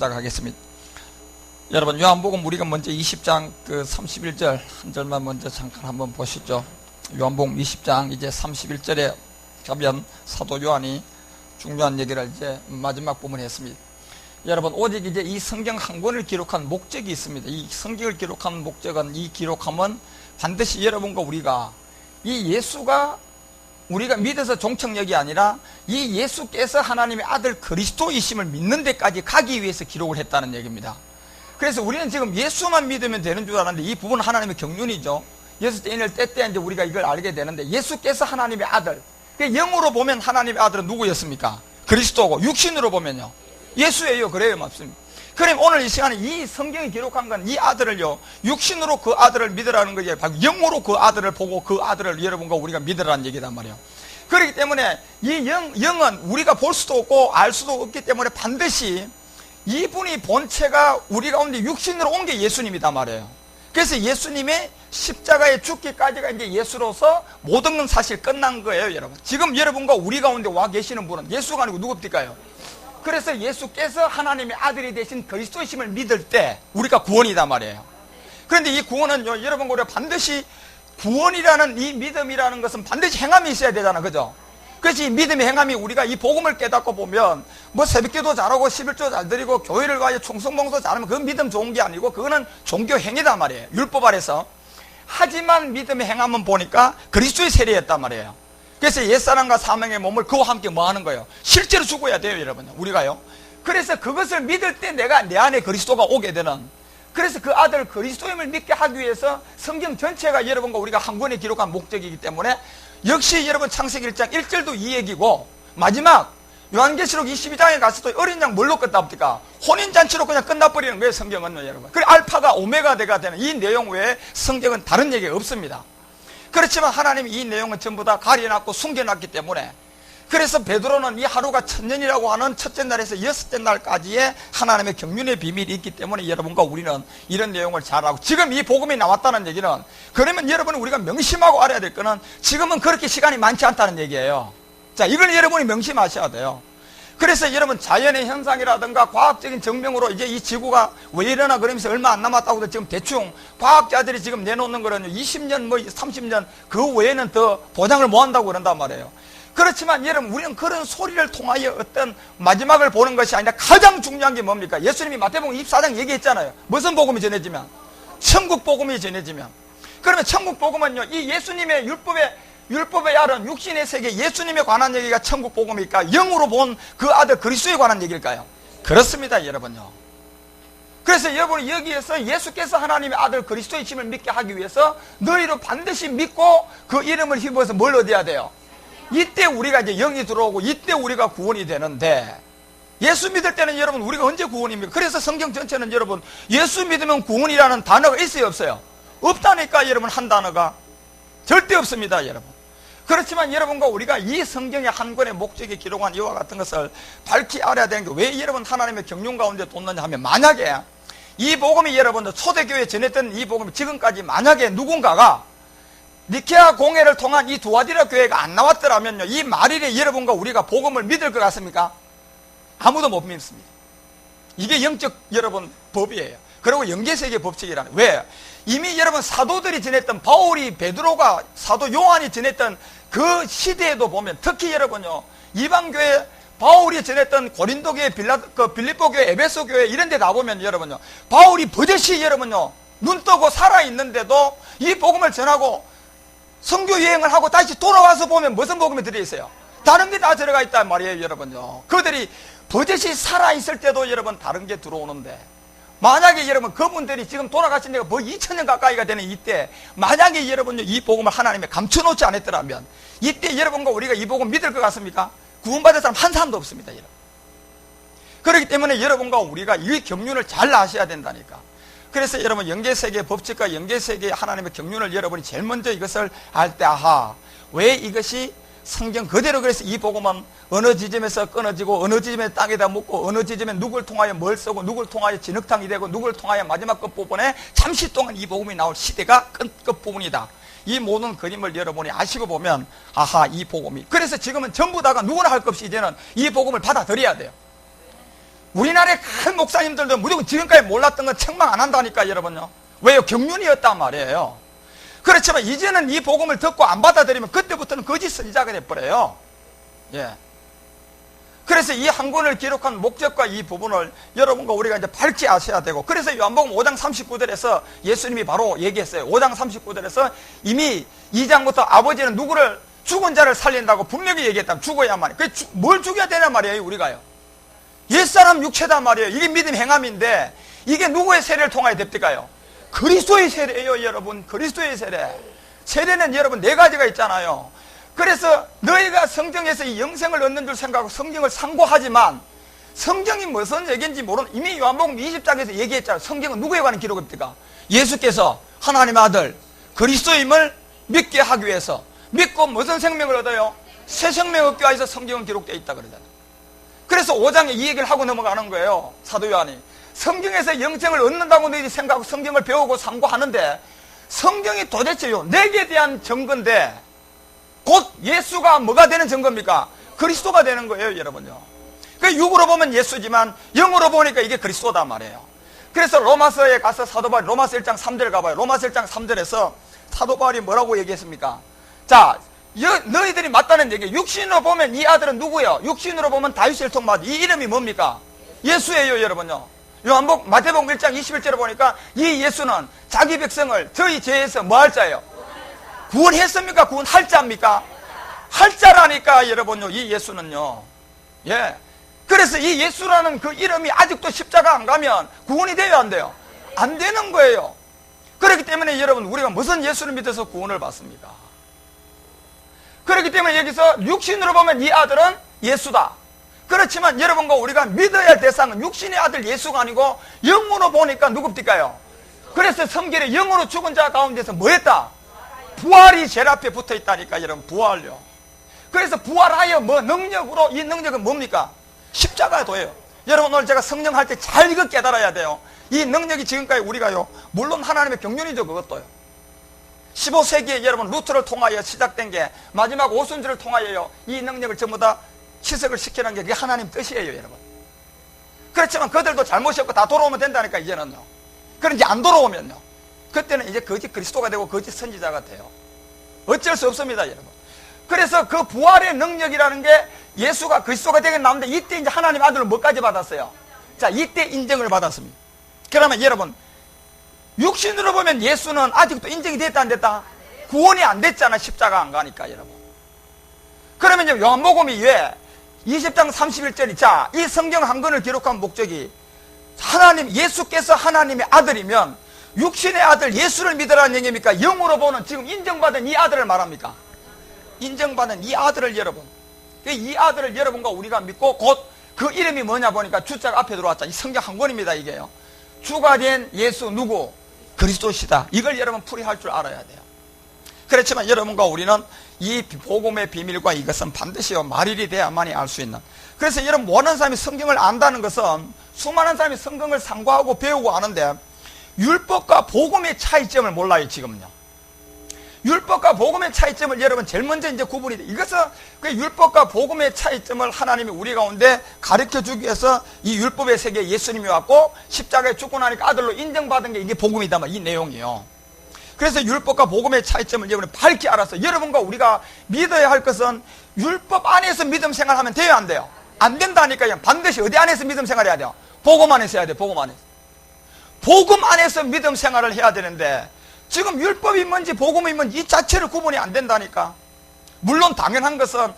시작하겠습니다. 여러분, 요한복음 우리가 먼저 20장 31절 한 절만 먼저 잠깐 한번 보시죠. 요한복음 20장 이제 31절에 가면 사도 요한이 중요한 얘기를 이제 마지막 부분에 했습니다. 여러분, 오직 이제 이 성경 한 권을 기록한 목적이 있습니다. 이 성경을 기록한 목적은, 이 기록함은 반드시 여러분과 우리가 이 예수가 우리가 믿어서 종착역이 아니라 이 예수께서 하나님의 아들 그리스도이심을 믿는 데까지 가기 위해서 기록을 했다는 얘기입니다. 그래서 우리는 지금 예수만 믿으면 되는 줄 알았는데 이 부분은 하나님의 경륜이죠. 예수 때인을 때때 이제 우리가 이걸 알게 되는데, 예수께서 하나님의 아들, 영으로 보면 하나님의 아들은 누구였습니까? 그리스도고, 육신으로 보면요 예수예요. 그래요, 맞습니다. 그럼 오늘 이 시간에 이 성경이 기록한 건 이 아들을요, 육신으로 그 아들을 믿으라는 거예요. 영으로 그 아들을 보고 그 아들을 여러분과 우리가 믿으라는 얘기단 말이에요. 그렇기 때문에 이 영은 우리가 볼 수도 없고 알 수도 없기 때문에 반드시 이분이 본체가 우리 가운데 육신으로 온 게 예수님이단 말이에요. 그래서 예수님의 십자가에 죽기까지가 이제 예수로서 모든 건 사실 끝난 거예요, 여러분. 지금 여러분과 우리 가운데 와 계시는 분은 예수가 아니고 누굽니까요? 그래서 예수께서 하나님의 아들이 되신 그리스도이심을 믿을 때 우리가 구원이단 말이에요. 그런데 이 구원은요, 여러분과 우리가 반드시 구원이라는 이 믿음이라는 것은 반드시 행함이 있어야 되잖아, 그죠? 그래서 이 믿음의 행함이, 우리가 이 복음을 깨닫고 보면 뭐 새벽기도 잘하고 11조 잘 드리고 교회를 가야 충성봉사 잘하면 그건 믿음 좋은 게 아니고 그거는 종교 행위단 말이에요, 율법 아래서. 하지만 믿음의 행함은 보니까 그리스도의 세례였단 말이에요. 그래서 옛사람과 사명의 몸을 그와 함께 뭐 하는 거예요? 실제로 죽어야 돼요, 여러분, 우리가요. 그래서 그것을 믿을 때 내가 내 안에 그리스도가 오게 되는, 그래서 그 아들 그리스도임을 믿게 하기 위해서 성경 전체가 여러분과 우리가 한 권에 기록한 목적이기 때문에, 역시 여러분 창세기 1장 1절도 이 얘기고, 마지막 요한계시록 22장에 가서도 어린 양 뭘로 끝납니까? 혼인잔치로 그냥 끝나버리는 거예요, 성경은, 여러분. 그래 알파가 오메가가 되는 이 내용 외에 성경은 다른 얘기가 없습니다. 그렇지만 하나님이 이 내용은 전부 다 가려놨고 숨겨놨기 때문에, 그래서 베드로는 이 하루가 천년이라고 하는 첫째 날에서 여섯째 날까지의 하나님의 경륜의 비밀이 있기 때문에 여러분과 우리는 이런 내용을 잘 알고, 지금 이 복음이 나왔다는 얘기는, 그러면 여러분 우리가 명심하고 알아야 될 거는 지금은 그렇게 시간이 많지 않다는 얘기예요. 자, 이걸 여러분이 명심하셔야 돼요. 그래서 여러분 자연의 현상이라든가 과학적인 증명으로 이제 이 지구가 왜 이러나 그러면서 얼마 안 남았다고 지금 대충 과학자들이 지금 내놓는 거는 20년 뭐 30년 그 외에는 더 보장을 못 한다고 그런단 말이에요. 그렇지만 여러분, 우리는 그런 소리를 통하여 어떤 마지막을 보는 것이 아니라 가장 중요한 게 뭡니까? 예수님이 마태복음 24장 얘기했잖아요. 무슨 복음이 전해지면? 천국 복음이 전해지면. 그러면 천국 복음은요, 이 예수님의 율법의 알은 육신의 세계 예수님에 관한 얘기가 천국 복음일까? 영으로 본 그 아들 그리스도에 관한 얘기일까요? 그렇습니다, 여러분요. 그래서 여러분이 여기에서 예수께서 하나님의 아들 그리스도이심을 믿게 하기 위해서 너희로 반드시 믿고 그 이름을 힘입어서 뭘 얻어야 돼요? 이때 우리가 이제 영이 들어오고 이때 우리가 구원이 되는데, 예수 믿을 때는 여러분 우리가 언제 구원입니까? 그래서 성경 전체는 여러분 예수 믿으면 구원이라는 단어가 있어요, 없어요? 없다니까, 여러분. 한 단어가 절대 없습니다, 여러분. 그렇지만 여러분과 우리가 이 성경의 한 권의 목적에 기록한 이와 같은 것을 밝히 알아야 되는 게, 왜 여러분 하나님의 경륜 가운데 뒀느냐 하면, 만약에 이 복음이 여러분들 초대교회에 전했던 이 복음이 지금까지 만약에 누군가가 니케아 공회를 통한 이 두아디라 교회가 안 나왔더라면요, 이 말일에 여러분과 우리가 복음을 믿을 것 같습니까? 아무도 못 믿습니다. 이게 영적 여러분 법이에요. 그리고 영계세계 법칙이라는. 왜? 이미 여러분 사도들이 전했던, 바울이, 베드로가, 사도 요한이 전했던 그 시대에도 보면, 특히 여러분요, 이방교회 바울이 전했던 고린도 교회, 빌립보 교회, 에베소 교회 이런 데 가보면 여러분요, 바울이 버젓이 여러분요 눈 뜨고 살아있는데도 이 복음을 전하고 선교 여행을 하고 다시 돌아와서 보면 무슨 복음이 들어있어요? 다른 게 다 들어가 있단 말이에요, 여러분요. 그들이 버젓이 살아있을 때도 여러분 다른 게 들어오는데, 만약에 여러분 그분들이 지금 돌아가신 데가 뭐 2000년 가까이가 되는 이때, 만약에 여러분요 이 복음을 하나님이 감춰놓지 않았더라면 이때 여러분과 우리가 이 복음 믿을 것 같습니까? 구원받을 사람 한 사람도 없습니다, 여러분. 그렇기 때문에 여러분과 우리가 이 경륜을 잘 아셔야 된다니까. 그래서 여러분 영계세계 법칙과 영계세계 하나님의 경륜을 여러분이 제일 먼저 이것을 알 때, 아하, 왜 이것이 성경 그대로, 그래서 이 복음은 어느 지점에서 끊어지고 어느 지점에 땅에다 묻고 어느 지점에 누굴 통하여 뭘 쓰고 누굴 통하여 진흙탕이 되고 누굴 통하여 마지막 끝부분에 잠시 동안 이 복음이 나올 시대가 끝부분이다. 이 모든 그림을 여러분이 아시고 보면, 아하, 이 복음이, 그래서 지금은 전부 다가 누구나 할 것 없이 이제는 이 복음을 받아들여야 돼요. 우리나라의 큰 목사님들도 무조건 지금까지 몰랐던 건 책망 안 한다니까 여러분요. 왜요? 경륜이었단 말이에요. 그렇지만 이제는 이 복음을 듣고 안 받아들이면 그때부터는 거짓 선지자가 돼버려요. 예. 그래서 이 한 권을 기록한 목적과 이 부분을 여러분과 우리가 이제 밝히 아셔야 되고, 그래서 요한복음 5장 39절에서 예수님이 바로 얘기했어요. 5장 39절에서 이미 2장부터 아버지는 누구를, 죽은 자를 살린다고 분명히 얘기했다면 죽어야만 해. 뭘 죽여야 되냐 말이에요, 우리가요. 옛사람 육체단 말이에요. 이게 믿음 행함인데 이게 누구의 세례를 통하여 됩니까요? 그리스도의 세례예요, 여러분. 그리스도의 세례. 세례는 여러분 네 가지가 있잖아요. 그래서 너희가 성경에서 이 영생을 얻는 줄 생각하고 성경을 상고하지만 성경이 무슨 얘기인지 모르는, 이미 요한복음 20장에서 얘기했잖아요. 성경은 누구에 관한 기록입니까? 예수께서 하나님의 아들 그리스도임을 믿게 하기 위해서, 믿고 무슨 생명을 얻어요? 새 생명 얻기 위해서 성경은 기록되어 있다 그러잖아요. 그래서 5장에 이 얘기를 하고 넘어가는 거예요, 사도 요한이. 성경에서 영생을 얻는다고 너희들이 생각하고 성경을 배우고 상고하는데 성경이 도대체요 내게 대한 증거인데 곧 예수가 뭐가 되는 증거입니까? 그리스도가 되는 거예요, 여러분요. 그 육으로 보면 예수지만 영으로 보니까 이게 그리스도다 말이에요. 그래서 로마서에 가서 사도 바울이 로마서 1장 3절 가봐요. 로마서 1장 3절에서 사도 바울이 뭐라고 얘기했습니까? 자, 너희들이 맞다는 얘기. 육신으로 보면 이 아들은 누구예요? 육신으로 보면 다윗의 혈통맞. 이 이름이 뭡니까? 예수예요, 여러분요. 요한복음 마태복음 1장 21절에 보니까 이 예수는 자기 백성을 저희 죄에서 뭐 할 자예요? 구원했습니까? 구원할 자입니까? 할 자라니까 여러분요. 이 예수는요. 예. 그래서 이 예수라는 그 이름이 아직도 십자가 안 가면 구원이 돼요, 안 돼요? 안 되는 거예요. 그렇기 때문에 여러분 우리가 무슨 예수를 믿어서 구원을 받습니까? 그렇기 때문에 여기서 육신으로 보면 이 아들은 예수다. 그렇지만 여러분과 우리가 믿어야 할 대상은 육신의 아들 예수가 아니고 영으로 보니까 누굽니까요? 그래서 성경에 영으로 죽은 자 가운데서 뭐 했다? 부활이 제일 앞에 붙어 있다니까, 여러분. 부활요. 그래서 부활하여 뭐 능력으로, 이 능력은 뭡니까? 십자가에 도예요. 여러분 오늘 제가 성령 할 때 잘 이거 깨달아야 돼요. 이 능력이 지금까지 우리가요, 물론 하나님의 경륜이죠, 그것도요. 15세기에 여러분 루트를 통하여 시작된 게 마지막 오순절을 통하여요, 이 능력을 전부 다 치석을 시키는 게 그게 하나님 뜻이에요, 여러분. 그렇지만 그들도 잘못이 없고 다 돌아오면 된다니까, 이제는요. 그런데 안 돌아오면요, 그때는 이제 거짓 그리스도가 되고 거짓 선지자가 돼요. 어쩔 수 없습니다, 여러분. 그래서 그 부활의 능력이라는 게 예수가 그리스도가 되게 나오는데 이때 이제 하나님 아들은 뭐까지 받았어요? 자, 이때 인정을 받았습니다. 그러면 여러분, 육신으로 보면 예수는 아직도 인정이 됐다 안 됐다? 구원이 안 됐잖아, 십자가 안 가니까, 여러분. 그러면 이제 요한복음이 왜 20장 31절이, 자, 이 성경 한 권을 기록한 목적이 하나님, 예수께서 하나님의 아들이면 육신의 아들 예수를 믿으라는 얘기입니까? 영으로 보는 지금 인정받은 이 아들을 말합니까? 인정받은 이 아들을 여러분, 이 아들을 여러분과 우리가 믿고 곧 그 이름이 뭐냐 보니까 주자가 앞에 들어왔잖아. 이 성경 한 권입니다, 이게요. 주가 된 예수 누구? 그리스도시다. 이걸 여러분 풀이할 줄 알아야 돼요. 그렇지만 여러분과 우리는 이 복음의 비밀과 이것은 반드시요 말일이 돼야만이 알 수 있는. 그래서 여러분 원하는 사람이 성경을 안다는 것은 수많은 사람이 성경을 상고하고 배우고 아는데 율법과 복음의 차이점을 몰라요, 지금은요. 율법과 복음의 차이점을 여러분 제일 먼저 이제 구분이 돼. 이것은 그 율법과 복음의 차이점을 하나님이 우리 가운데 가르쳐 주기 위해서 이 율법의 세계에 예수님이 왔고 십자가에 죽고 나니까 아들로 인정받은 게 이게 복음이다, 이 내용이에요. 그래서 율법과 복음의 차이점을 여러분이 밝게 알아서 여러분과 우리가 믿어야 할 것은 율법 안에서 믿음 생활하면 돼요, 안 돼요? 안 된다니까요. 반드시 어디 안에서 믿음 생활해야 돼요? 복음 안에서 해야 돼요, 복음 안에서. 복음 안에서 믿음 생활을 해야 되는데 지금 율법이 뭔지 복음이 뭔지 이 자체를 구분이 안 된다니까. 물론 당연한 것은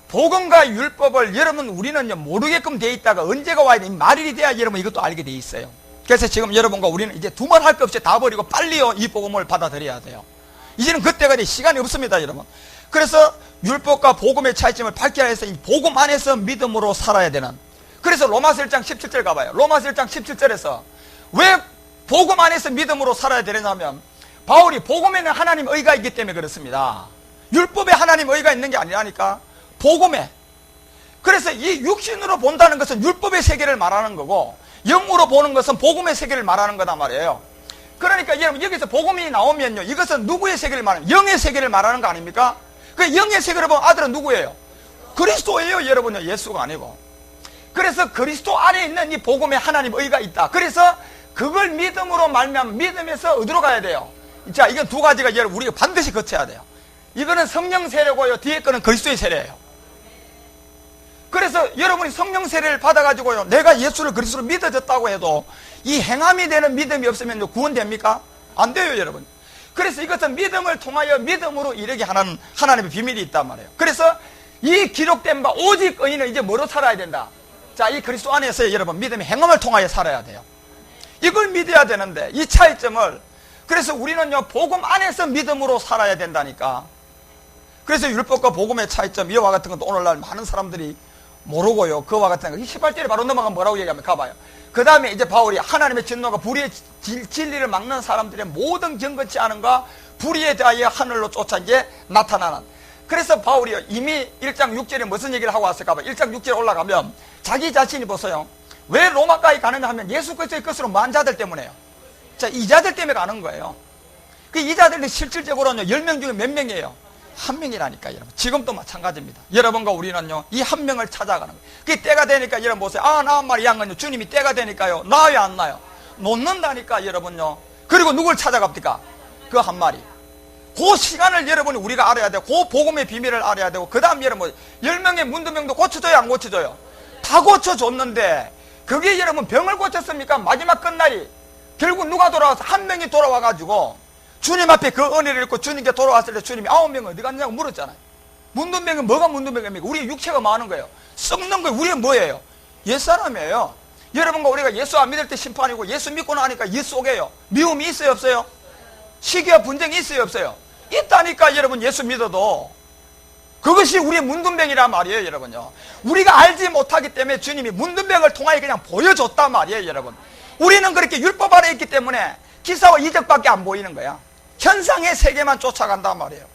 복음과 율법을 여러분 우리는 모르게끔 돼 있다가 언제가 와야 돼? 말일이 돼야 여러분 이것도 알게 돼 있어요. 그래서 지금 여러분과 우리는 이제 두말할 것 없이 다 버리고 빨리요 이 복음을 받아들여야 돼요. 이제는 그때가 돼 시간이 없습니다, 여러분. 그래서 율법과 복음의 차이점을 밝게 해서 이 복음 안에서 믿음으로 살아야 되는. 그래서 로마서 1장 17절 가봐요. 로마서 1장 17절에서 왜 복음 안에서 믿음으로 살아야 되느냐면 바울이 복음에는 하나님 의가 있기 때문에 그렇습니다. 율법에 하나님 의가 있는 게 아니라니까, 복음에. 그래서 이 육신으로 본다는 것은 율법의 세계를 말하는 거고 영으로 보는 것은 복음의 세계를 말하는 거단 말이에요. 그러니까 여러분 여기서 복음이 나오면요, 이것은 누구의 세계를 말하는, 영의 세계를 말하는 거 아닙니까? 그 영의 세계를 보면 아들은 누구예요? 그리스도예요, 여러분요. 예수가 아니고. 그래서 그리스도 안에 있는 이 복음에 하나님 의가 있다. 그래서 그걸 믿음으로 말미암아 믿음에서 어디로 가야 돼요? 자, 이건 두 가지가 여러분 우리가 반드시 거쳐야 돼요. 이거는 성령 세례고요, 뒤에 거는 그리스도의 세례예요. 그래서 여러분이 성령 세례를 받아가지고요, 내가 예수를 그리스도로 믿어졌다고 해도 이 행함이 되는 믿음이 없으면 구원됩니까? 안 돼요, 여러분. 그래서 이것은 믿음을 통하여 믿음으로 이르게 하는 하나님의 비밀이 있단 말이에요. 그래서 이 기록된 바 오직 의인은 이제 뭐로 살아야 된다? 자, 이 그리스도 안에서 여러분 믿음의 행함을 통하여 살아야 돼요. 이걸 믿어야 되는데 이 차이점을, 그래서 우리는요 복음 안에서 믿음으로 살아야 된다니까. 그래서 율법과 복음의 차이점, 이와 같은 것도 오늘날 많은 사람들이 모르고요, 그와 같은 거 18절에 바로 넘어가면 뭐라고 얘기하면 가봐요. 그 다음에 이제 바울이 하나님의 진노가 불의의 진리를 막는 사람들의 모든 경건치 않은가 불의에 대하여 하늘로 쫓아 이제 나타나는. 그래서 바울이요 이미 1장 6절에 무슨 얘기를 하고 왔을까 봐 1장 6절에 올라가면 자기 자신이 보세요. 왜 로마까지 가느냐 하면 예수 그리스도의 것으로 만 자들 때문에요. 자, 이 자들 때문에 가는 거예요. 그 이 자들은 실질적으로는 10명 중에 몇 명이에요? 한 명이라니까, 여러분. 지금도 마찬가지입니다. 여러분과 우리는요 이 한 명을 찾아가는 거예요. 그게 때가 되니까 여러분 보세요. 아, 나 한 마리 양은요 주님이 때가 되니까요 나요 안 나요? 놓는다니까, 여러분요. 그리고 누굴 찾아갑니까? 그 한 마리. 그 시간을 여러분이 우리가 알아야 되고, 그 복음의 비밀을 알아야 되고, 그 다음 여러분 10명의 문두병도 고쳐줘요, 안 고쳐줘요? 다 고쳐줬는데 그게 여러분 병을 고쳤습니까? 마지막 끝날이 결국 누가 돌아와서 한 명이 돌아와가지고 주님 앞에 그 은혜를 읽고 주님께 돌아왔을 때 주님이 9명 어디 갔냐고 물었잖아요. 문둥병은 뭐가 문둥병입니까? 우리의 육체가 많은 거예요. 썩는 거예요. 우리는 뭐예요? 옛사람이에요. 여러분과 우리가 예수 안 믿을 때 심판이고, 예수 믿고 나니까 옛 속에요. 미움이 있어요, 없어요? 시기와 분쟁이 있어요, 없어요? 있다니까. 여러분 예수 믿어도 그것이 우리의 문둥병이란 말이에요, 여러분요. 우리가 알지 못하기 때문에 주님이 문둥병을 통하여 그냥 보여줬단 말이에요, 여러분. 우리는 그렇게 율법 아래 있기 때문에 기사와 이적밖에 안 보이는 거야. 현상의 세계만 쫓아간단 말이에요.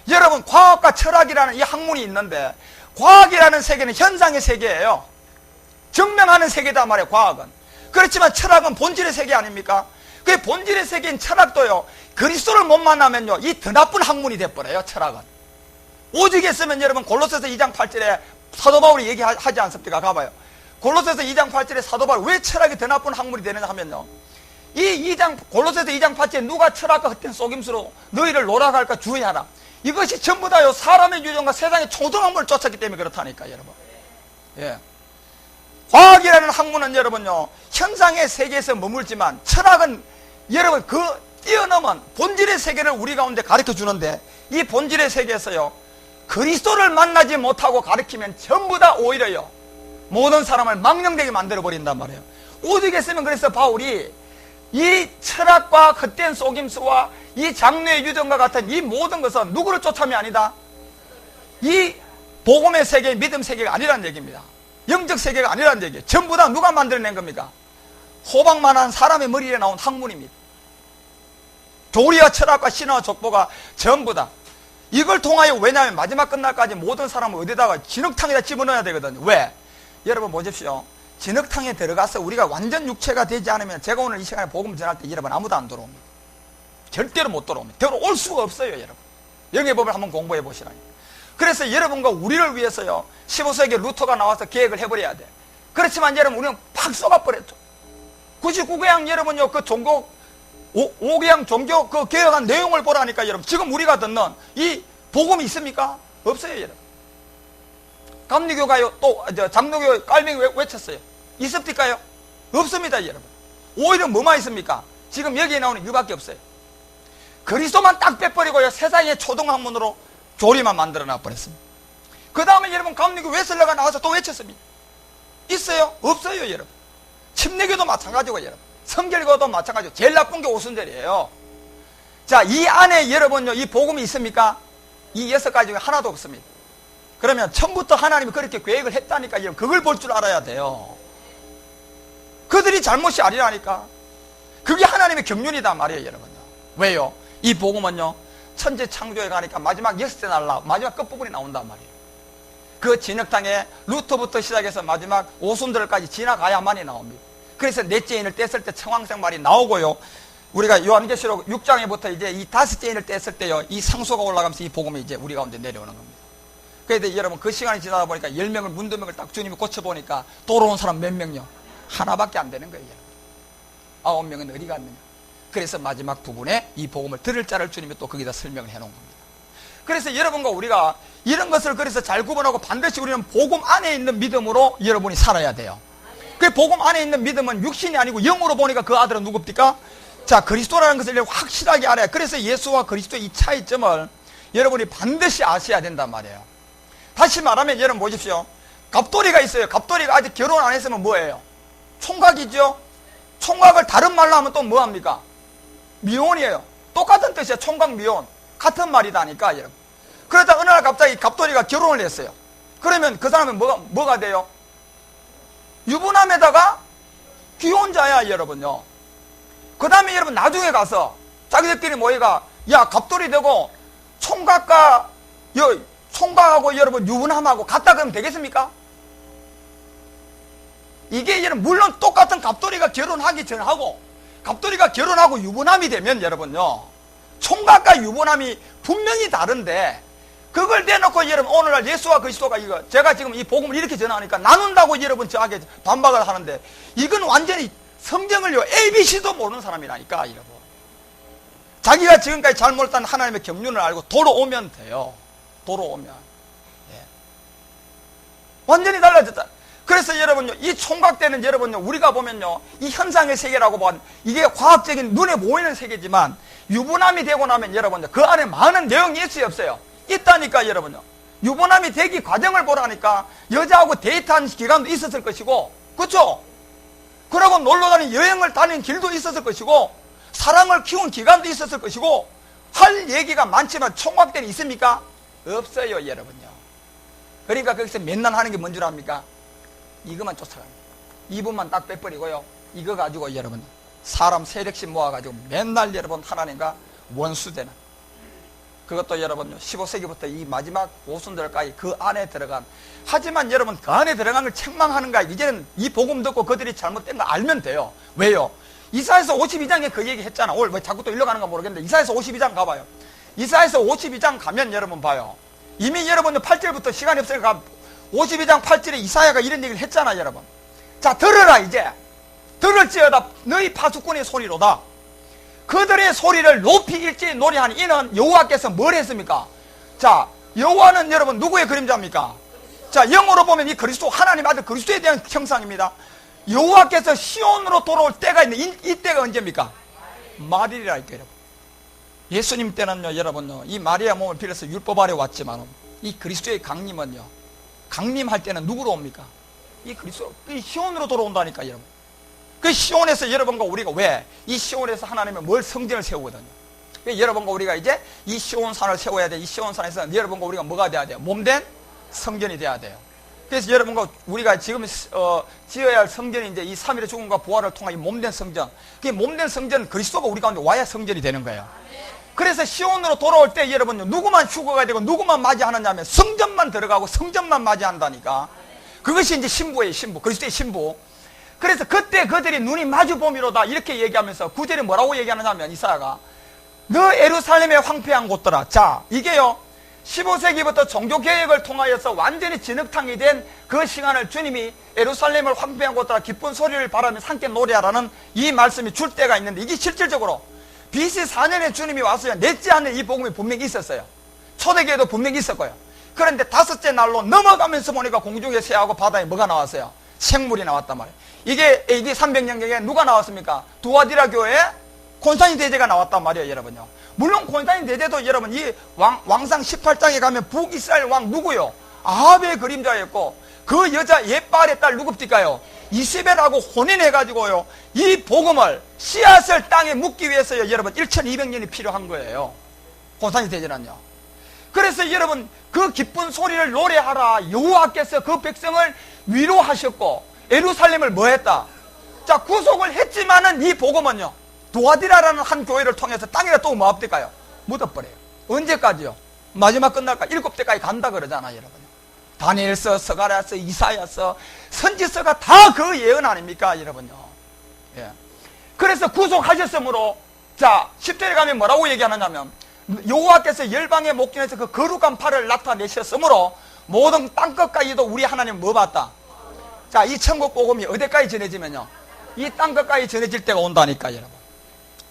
여러분, 과학과 철학이라는 이 학문이 있는데, 과학이라는 세계는 현상의 세계예요. 증명하는 세계단 말이에요, 과학은. 그렇지만 철학은 본질의 세계 아닙니까? 그 본질의 세계인 철학도요, 그리스도를 못 만나면요 이 더 나쁜 학문이 돼버려요, 철학은. 오직 했으면 여러분 골로새서 2장 8절에 사도 바울이 얘기하지 않습니까? 가봐요. 골로새서 2장 8절에 사도 바울 왜 철학이 더 나쁜 학문이 되느냐 하면요, 이 골로새서 2장 8절에 누가 철학과 헛된 속임수로 너희를 노락할까 주의하라. 이것이 전부 다요 사람의 유전과 세상의 초등학문을 쫓았기 때문에 그렇다니까, 여러분. 예. 과학이라는 학문은 여러분요 현상의 세계에서 머물지만, 철학은 여러분 그 뛰어넘은 본질의 세계를 우리 가운데 가르쳐 주는데, 이 본질의 세계에서요 그리스도를 만나지 못하고 가르치면 전부 다 오히려요 모든 사람을 망령되게 만들어 버린단 말이에요. 오직 했으면, 그래서 바울이 이 철학과 헛된 속임수와 이 장르의 유전과 같은 이 모든 것은 누구를 쫓아면 아니다? 이 복음의 세계, 믿음 세계가 아니라는 얘기입니다. 영적 세계가 아니라는 얘기예요. 전부 다 누가 만들어낸 겁니까? 호박만한 사람의 머리에 나온 학문입니다. 교리와 철학과 신화와 족보가 전부 다 이걸 통하여, 왜냐하면 마지막 끝날까지 모든 사람을 어디다가 진흙탕에다 집어넣어야 되거든요. 왜? 여러분 보십시오. 진흙탕에 들어가서 우리가 완전 육체가 되지 않으면, 제가 오늘 이 시간에 복음 전할 때 여러분 아무도 안 들어옵니다. 절대로 못 들어옵니다. 들어올 수가 없어요, 여러분. 영예법을 한번 공부해 보시라니까. 그래서 여러분과 우리를 위해서요 15세기 루터가 나와서 계획을 해버려야 돼. 그렇지만 여러분 우리는 팍 쏘가버렸죠. 99개양 여러분요 그 종교 5개양 종교 그 개혁한 내용을 보라니까. 여러분 지금 우리가 듣는 이 복음이 있습니까? 없어요, 여러분. 감리교가요 또 장로교 깔맹이 외쳤어요. 있습니까요? 없습니다, 여러분. 오히려 뭐만 있습니까? 지금 여기에 나오는 이유밖에 없어요. 그리스도만 딱 빼버리고요 세상의 초등학문으로 교리만 만들어놔 버렸습니다. 그 다음에 여러분 감리교 웨슬러가 나와서 또 외쳤습니다. 있어요? 없어요, 여러분. 침례교도 마찬가지고, 여러분. 성결교도 마찬가지고. 제일 나쁜 게 오순절이에요. 자, 이 안에 여러분요 이 복음이 있습니까? 이 6가지 중에 하나도 없습니다. 그러면 처음부터 하나님이 그렇게 계획을 했다니까, 여러분. 그걸 볼 줄 알아야 돼요. 그들이 잘못이 아니라니까. 그게 하나님의 경륜이다 말이에요, 여러분요. 왜요? 이 복음은요 천재 창조에 가니까 마지막 6대 날라 마지막 끝부분이 나온단 말이에요. 그 진흙탕에 루터부터 시작해서 마지막 오순절까지 지나가야만이 나옵니다. 그래서 넷째 인을 뗐을 때 청황색 말이 나오고요, 우리가 요한계시록 6장에부터 이제 이 5째 인을 뗐을 때요 이 상소가 올라가면서 이 복음이 이제 우리 가운데 내려오는 겁니다. 그런데 여러분 그 시간이 지나다 보니까 10명을 문두명을 딱 주님이 고쳐보니까 돌아온 사람 몇 명요? 하나밖에 안 되는 거예요. 9명은 어디 갔느냐. 그래서 마지막 부분에 이 복음을 들을 자를 주님이 또 거기다 설명을 해놓은 겁니다. 그래서 여러분과 우리가 이런 것을 그래서 잘 구분하고 반드시 우리는 복음 안에 있는 믿음으로 여러분이 살아야 돼요. 그 복음 안에 있는 믿음은 육신이 아니고 영으로 보니까 그 아들은 누굽니까? 자, 그리스도라는 것을 확실하게 알아야. 그래서 예수와 그리스도의 이 차이점을 여러분이 반드시 아셔야 된단 말이에요. 다시 말하면 여러분 보십시오. 갑돌이가 있어요. 갑돌이가 아직 결혼 안 했으면 뭐예요? 총각이죠. 총각을 다른 말로 하면 또 뭐합니까? 미혼이에요. 똑같은 뜻이에요. 총각 미혼. 같은 말이다니까 여러분. 그러다 어느 날 갑자기 갑돌이가 결혼을 했어요. 그러면 그 사람은 뭐가 돼요? 유부남에다가 귀혼자야 여러분요. 그 다음에 여러분 나중에 가서 자기들끼리 모여가 야 갑돌이 되고 총각하고 여러분 유부남하고 같다 그러면 되겠습니까? 이게 여러분 물론 똑같은 갑돌이가 결혼하기 전하고 갑돌이가 결혼하고 유부남이 되면 여러분요 총각과 유부남이 분명히 다른데 그걸 대놓고 여러분 오늘날 예수와 그리스도가 이거 제가 지금 이 복음을 이렇게 전하니까 나눈다고 여러분 저에게 반박을 하는데 이건 완전히 성경을요 ABC도 모르는 사람이라니까 여러분. 자기가 지금까지 잘 몰랐던 하나님의 경륜을 알고 돌아오면 돼요. 돌아오면 완전히 달라졌다. 그래서 여러분요 이 총각 때는 여러분요 우리가 보면요 이 현상의 세계라고 보면 이게 과학적인 눈에 보이는 세계지만 유부남이 되고 나면 여러분요 그 안에 많은 내용이 있어요 없어요? 있다니까 여러분요. 유부남이 되기 과정을 보라니까 여자하고 데이트한 기간도 있었을 것이고 그렇죠? 그러고 놀러다니는 여행을 다닌 길도 있었을 것이고 사랑을 키운 기간도 있었을 것이고 할 얘기가 많지만 총각 때는 있습니까? 없어요 여러분요. 그러니까 거기서 맨날 하는 게 뭔 줄 압니까? 이것만 쫓아갑니다. 이분만 딱 빼버리고요 이거 가지고 여러분 사람 세력씩 모아가지고 맨날 여러분 하나님과 원수되는 그것도 여러분요 15세기부터 이 마지막 오순절까지 그 안에 들어간 하지만 여러분 그 안에 들어간 걸 책망하는가 이제는 이 복음 듣고 그들이 잘못된 거 알면 돼요. 왜요? 이사야서 52장에 그 얘기 했잖아. 오늘 왜 자꾸 또 일러가는가 모르겠는데 이사야서 52장 가봐요. 이사야서 52장 가면 여러분 봐요. 이미 여러분 8절부터 시간이 없으니까 52장 8절에 이사야가 이런 얘기를 했잖아 여러분. 자 들어라 이제 들을지어다 너희 파수꾼의 소리로다. 그들의 소리를 높이 일찍 노래하니 이는 여호와께서 뭘 했습니까? 자 여호와는 여러분 누구의 그림자입니까? 자 영어로 보면 이 그리스도 하나님 아들 그리스도에 대한 형상입니다. 여호와께서 시온으로 돌아올 때가 있는 이 때가 언제입니까? 말일이라 이렇게 여러분. 예수님 때는요 여러분요 이 마리아 몸을 빌어서 율법 아래 왔지만 이 그리스도의 강림은요 강림할 때는 누구로 옵니까? 이 그리스도 이 시온으로 돌아온다니까 여러분. 그 시온에서 여러분과 우리가 왜 이 시온에서 하나님은 뭘 성전을 세우거든요. 여러분과 우리가 이제 이 시온산을 세워야 돼. 이 시온산에서 여러분과 우리가 뭐가 돼야 돼요? 몸된 성전이 돼야 돼요. 그래서 여러분과 우리가 지금 지어야 할 성전이 이제 이 3일의 죽음과 부활을 통한 이 몸된 성전. 그 몸된 성전 그리스도가 우리 가운데 와야 성전이 되는 거예요. 그래서 시온으로 돌아올 때 여러분 누구만 휴거가 되고 누구만 맞이하느냐 하면 성전만 들어가고 성전만 맞이한다니까. 그것이 이제 신부예요. 신부. 그리스도의 신부. 그래서 그때 그들이 눈이 마주 보미로다 이렇게 얘기하면서 9절에 뭐라고 얘기하느냐 하면 이사야가 너 예루살렘의 황폐한 곳들아. 자 이게요 15세기부터 종교개혁을 통하여서 완전히 진흙탕이 된 그 시간을 주님이 예루살렘을 황폐한 곳들아 기쁜 소리를 바라면서 함께 노래하라는 이 말씀이 줄 때가 있는데 이게 실질적으로 BC 4년에 주님이 와서야 넷째 안에 이 복음이 분명히 있었어요. 초대교회도 분명히 있었고요. 그런데 다섯째 날로 넘어가면서 보니까 공중에 새하고 바다에 뭐가 나왔어요? 생물이 나왔단 말이에요. 이게 AD 300년경에 누가 나왔습니까? 두아디라 교회에 콘스탄틴 대제가 나왔단 말이에요 여러분요. 물론 콘스탄틴 대제도 여러분 이 왕상 18장에 가면 북이스라엘 왕 누구요? 아합의 그림자였고 그 여자 옛발의 딸 누굽니까요? 이세벨하고 혼인해가지고요 이 복음을 씨앗을 땅에 묻기 위해서요 여러분 1200년이 필요한 거예요. 콘스탄틴 대제는요. 그래서 여러분 그 기쁜 소리를 노래하라. 여호와께서 그 백성을 위로하셨고 예루살렘을 뭐 했다? 자 구속을 했지만은 이 복음은요 두아디라라는 한 교회를 통해서 땅에다 또 뭐 합니까요? 묻어버려요. 언제까지요? 마지막 끝날까? 7대까지 간다 그러잖아 여러분. 다니엘서, 스가랴서, 이사야서, 선지서가 다 그 예언 아닙니까 여러분요. 예. 그래서 구속하셨으므로 자 10절에 가면 뭐라고 얘기하느냐면 여호와께서 열방의 목전에서 그 거룩한 팔을 나타내셨으므로 모든 땅끝까지도 우리 하나님 뭐 봤다? 자, 이 천국 복음이 어디까지 전해지면요, 이 땅끝까지 전해질 때가 온다니까, 여러분.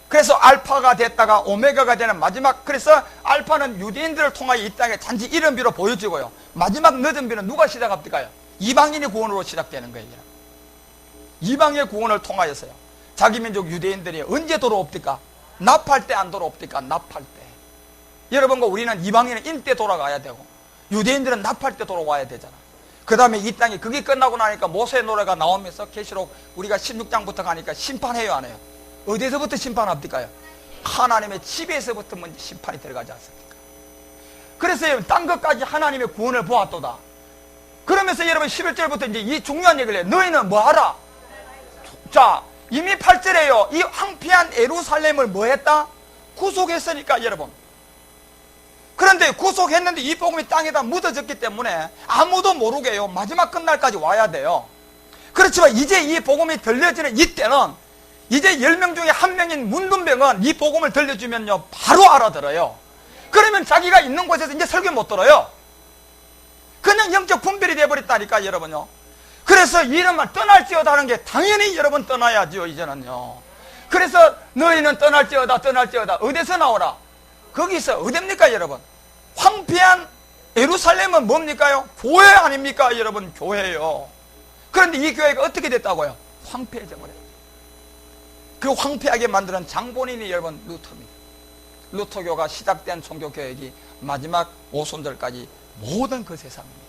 그래서 알파가 됐다가 오메가가 되는 마지막, 그래서 알파는 유대인들을 통하여 이 땅에 단지 이름비로 보여지고요, 마지막 늦은 비는 누가 시작합니까요? 이방인의 구원으로 시작되는 거예요, 여러분. 이방의 구원을 통하여서요, 자기 민족 유대인들이 언제 돌아옵니까? 납할 때 안 돌아옵니까? 납할 때. 여러분과 우리는 이방인은 인때 돌아가야 되고, 유대인들은 납할 때 돌아와야 되잖아. 그 다음에 이 땅이 그게 끝나고 나니까 모세의 노래가 나오면서 계시록 우리가 16장부터 가니까 심판해요, 안 해요? 어디서부터 심판합니까요? 하나님의 집에서부터 먼저 심판이 들어가지 않습니까? 그래서 여러분, 딴 것까지 하나님의 구원을 보았도다. 그러면서 여러분 11절부터 이제 이 중요한 얘기를 해요. 너희는 뭐 하라? 자, 이미 8절에요. 이 황폐한 예루살렘을 뭐 했다? 구속했으니까, 여러분. 그런데 구속했는데 이 복음이 땅에다 묻어졌기 때문에 아무도 모르게요, 마지막 끝날까지 와야 돼요. 그렇지만 이제 이 복음이 들려지는 이때는 이제 10명 중에 1명인 문둥병은 이 복음을 들려주면요, 바로 알아들어요. 그러면 자기가 있는 곳에서 이제 설교 못 들어요. 그냥 영적 분별이 되어버렸다니까, 여러분요. 그래서 이름만 떠날지어다 하는 게 당연히 여러분 떠나야죠, 이제는요. 그래서 너희는 떠날지어다, 떠날지어다. 어디서 나오라? 거기서 어딥니까, 여러분? 황폐한 예루살렘은 뭡니까요? 교회 아닙니까, 여러분? 교회요. 그런데 이 교회가 어떻게 됐다고요? 황폐해져 버려요. 그 황폐하게 만드는 장본인이 여러분 루터입니다. 루터교가 시작된 종교개혁이 마지막 오손절까지 모든 그 세상입니다.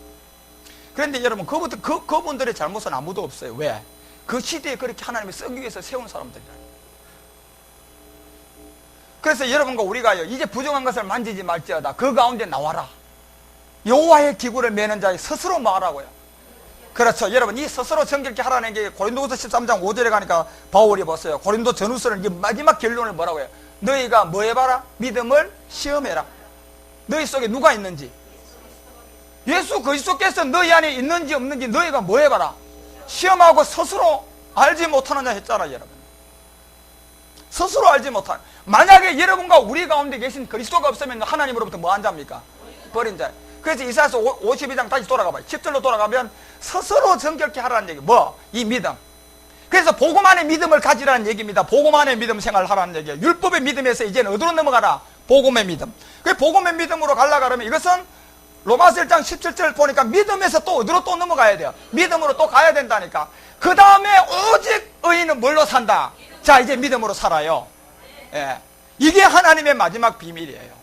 그런데 여러분, 그분들의 잘못은 아무도 없어요. 왜? 그 시대에 그렇게 하나님이 쓰기 위해서 세운 사람들이라니. 그래서 여러분과 우리가요, 이제 부정한 것을 만지지 말지어다. 그 가운데 나와라. 여호와의 기구를 매는 자에 스스로 말하고요. 그렇죠. 여러분, 이 스스로 정결케 하라는 게 고린도후서 13장 5절에 가니까 바울이 봤어요. 고린도 전후서는 이게 마지막 결론을 뭐라고 해요? 너희가 뭐 해봐라? 믿음을 시험해라. 너희 속에 누가 있는지, 예수 그리스도께서 너희 안에 있는지 없는지 너희가 뭐 해봐라? 시험하고 스스로 알지 못하느냐 했잖아, 여러분. 스스로 알지 못하는. 만약에 여러분과 우리 가운데 계신 그리스도가 없으면 하나님으로부터 뭐 한 자입니까? 버린 자. 그래서 이사야서 52장 다시 돌아가봐요. 10절로 돌아가면 스스로 정결케 하라는 얘기. 뭐? 이 믿음. 그래서 복음 안에 믿음을 가지라는 얘기입니다. 복음 안에 믿음 생활을 하라는 얘기예요. 율법의 믿음에서 이제는 어디로 넘어가라? 복음의 믿음. 그 복음의 믿음으로 가려고 하면 이것은 로마서 1장 17절 보니까 믿음에서 또 어디로 또 넘어가야 돼요? 믿음으로 또 가야 된다니까. 그 다음에 오직 의인은 뭘로 산다? 자, 이제 믿음으로 살아요. 예. 이게 하나님의 마지막 비밀이에요.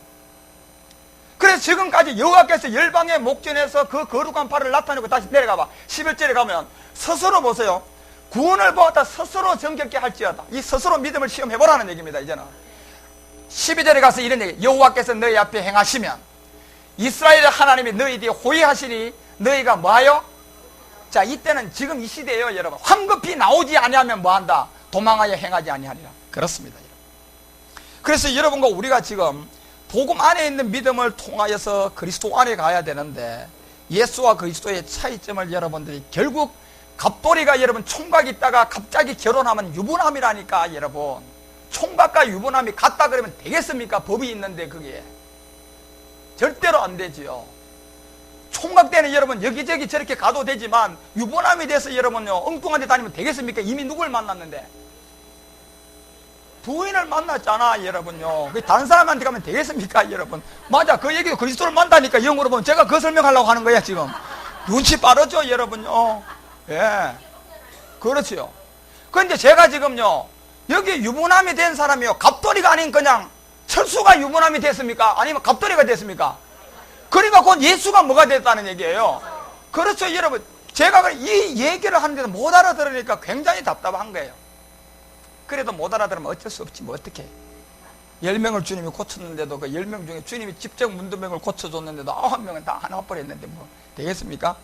그래서 지금까지 여호와께서 열방의 목전에서 그 거룩한 팔을 나타내고 다시 내려가봐. 11절에 가면 스스로 보세요. 구원을 보았다 스스로 정결케 할지어다. 이 스스로 믿음을 시험해보라는 얘기입니다. 이제는 12절에 가서 이런 얘기. 여호와께서 너희 앞에 행하시면 이스라엘의 하나님이 너희 뒤에 호위하시니 너희가 뭐하여? 자, 이때는 지금 이 시대예요, 여러분. 황급히 나오지 아니하면 뭐한다? 도망하여 행하지 아니하리라. 그렇습니다, 여러분. 그래서 여러분과 우리가 지금 복음 안에 있는 믿음을 통하여서 그리스도 안에 가야 되는데, 예수와 그리스도의 차이점을 여러분들이 결국 갑돌이가 여러분 총각 있다가 갑자기 결혼하면 유부남이라니까, 여러분. 총각과 유부남이 같다 그러면 되겠습니까? 법이 있는데 그게 절대로 안 되지요. 총각 때는 여러분 여기저기 저렇게 가도 되지만 유부남이 돼서 여러분요 엉뚱한 데 다니면 되겠습니까? 이미 누굴 만났는데? 부인을 만났잖아, 여러분요. 다른 사람한테 가면 되겠습니까, 여러분? 맞아, 그 얘기도 그리스도를 만나니까 영어로 보면 제가 그거 설명하려고 하는 거야, 지금. 눈치 빠르죠, 여러분요. 예. 그렇지요. 그런데 제가 지금요, 여기 유부남이 된 사람이요, 갑돌이가 아닌 그냥 철수가 유부남이 됐습니까? 아니면 갑돌이가 됐습니까? 그러니까 곧 예수가 뭐가 됐다는 얘기예요. 그렇죠, 여러분. 제가 이 얘기를 하는데도 못 알아들으니까 굉장히 답답한 거예요. 그래도 못 알아들으면 어쩔 수 없지, 뭐 어떡해. 10명을 주님이 고쳤는데도 그 10명 중에 주님이 직접 문둥병을 고쳐줬는데도 9명은 다 하나 버렸는데 뭐 되겠습니까?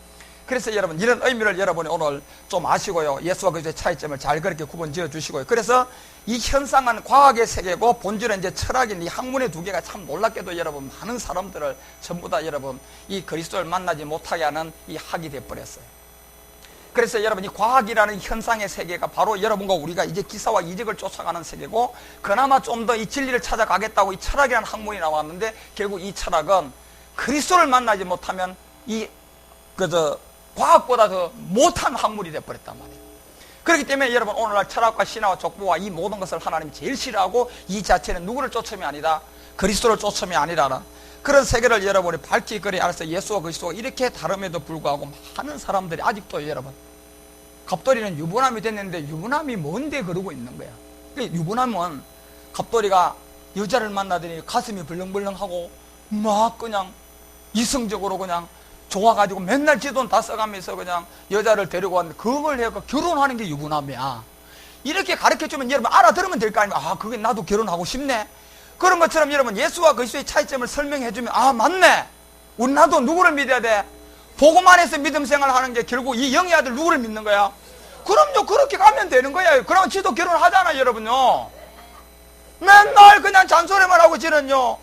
그래서 여러분 이런 의미를 여러분이 오늘 좀 아시고요, 예수와 그리스도의 차이점을 잘 그렇게 구분 지어 주시고요. 그래서 이 현상은 과학의 세계고 본질은 이제 철학인 이 학문의 두 개가 참 놀랍게도 여러분 많은 사람들을 전부 다 여러분 이 그리스도를 만나지 못하게 하는 이 학이 되어버렸어요. 그래서 여러분 이 과학이라는 현상의 세계가 바로 여러분과 우리가 이제 기사와 이적을 쫓아가는 세계고, 그나마 좀 더 이 진리를 찾아가겠다고 이 철학이라는 학문이 나왔는데, 결국 이 철학은 그리스도를 만나지 못하면 이 과학보다 더 못한 학문이 되어버렸단 말이에요. 그렇기 때문에 여러분, 오늘날 철학과 신화와 족보와 이 모든 것을 하나님이 제일 싫어하고, 이 자체는 누구를 쫓음이 아니다, 그리스도를 쫓음이 아니라는 그런 세계를 여러분이 밝히 그리 알아서 예수와 그리스도가 이렇게 다름에도 불구하고 많은 사람들이 아직도 여러분, 갑돌이는 유부남이 됐는데 유부남이 뭔데 그러고 있는 거야. 유부남은 갑돌이가 여자를 만나더니 가슴이 벌렁벌렁하고 막 그냥 이성적으로 그냥 좋아가지고 맨날 지 돈 다 써가면서 그냥 여자를 데리고 왔는데, 그걸 해서 결혼하는 게 유부남이야. 이렇게 가르쳐주면 여러분 알아들으면 될 거 아닙니까? 아, 그게 나도 결혼하고 싶네. 그런 것처럼 여러분, 예수와 그리스도의 차이점을 설명해주면, 아, 맞네, 우리 나도 누구를 믿어야 돼? 복음 안에서 믿음 생활하는 게 결국 이 영의 아들 누구를 믿는 거야? 그럼요, 그렇게 가면 되는 거야. 그러면 지도 결혼하잖아 여러분요. 맨날 그냥 잔소리만 하고 지는요,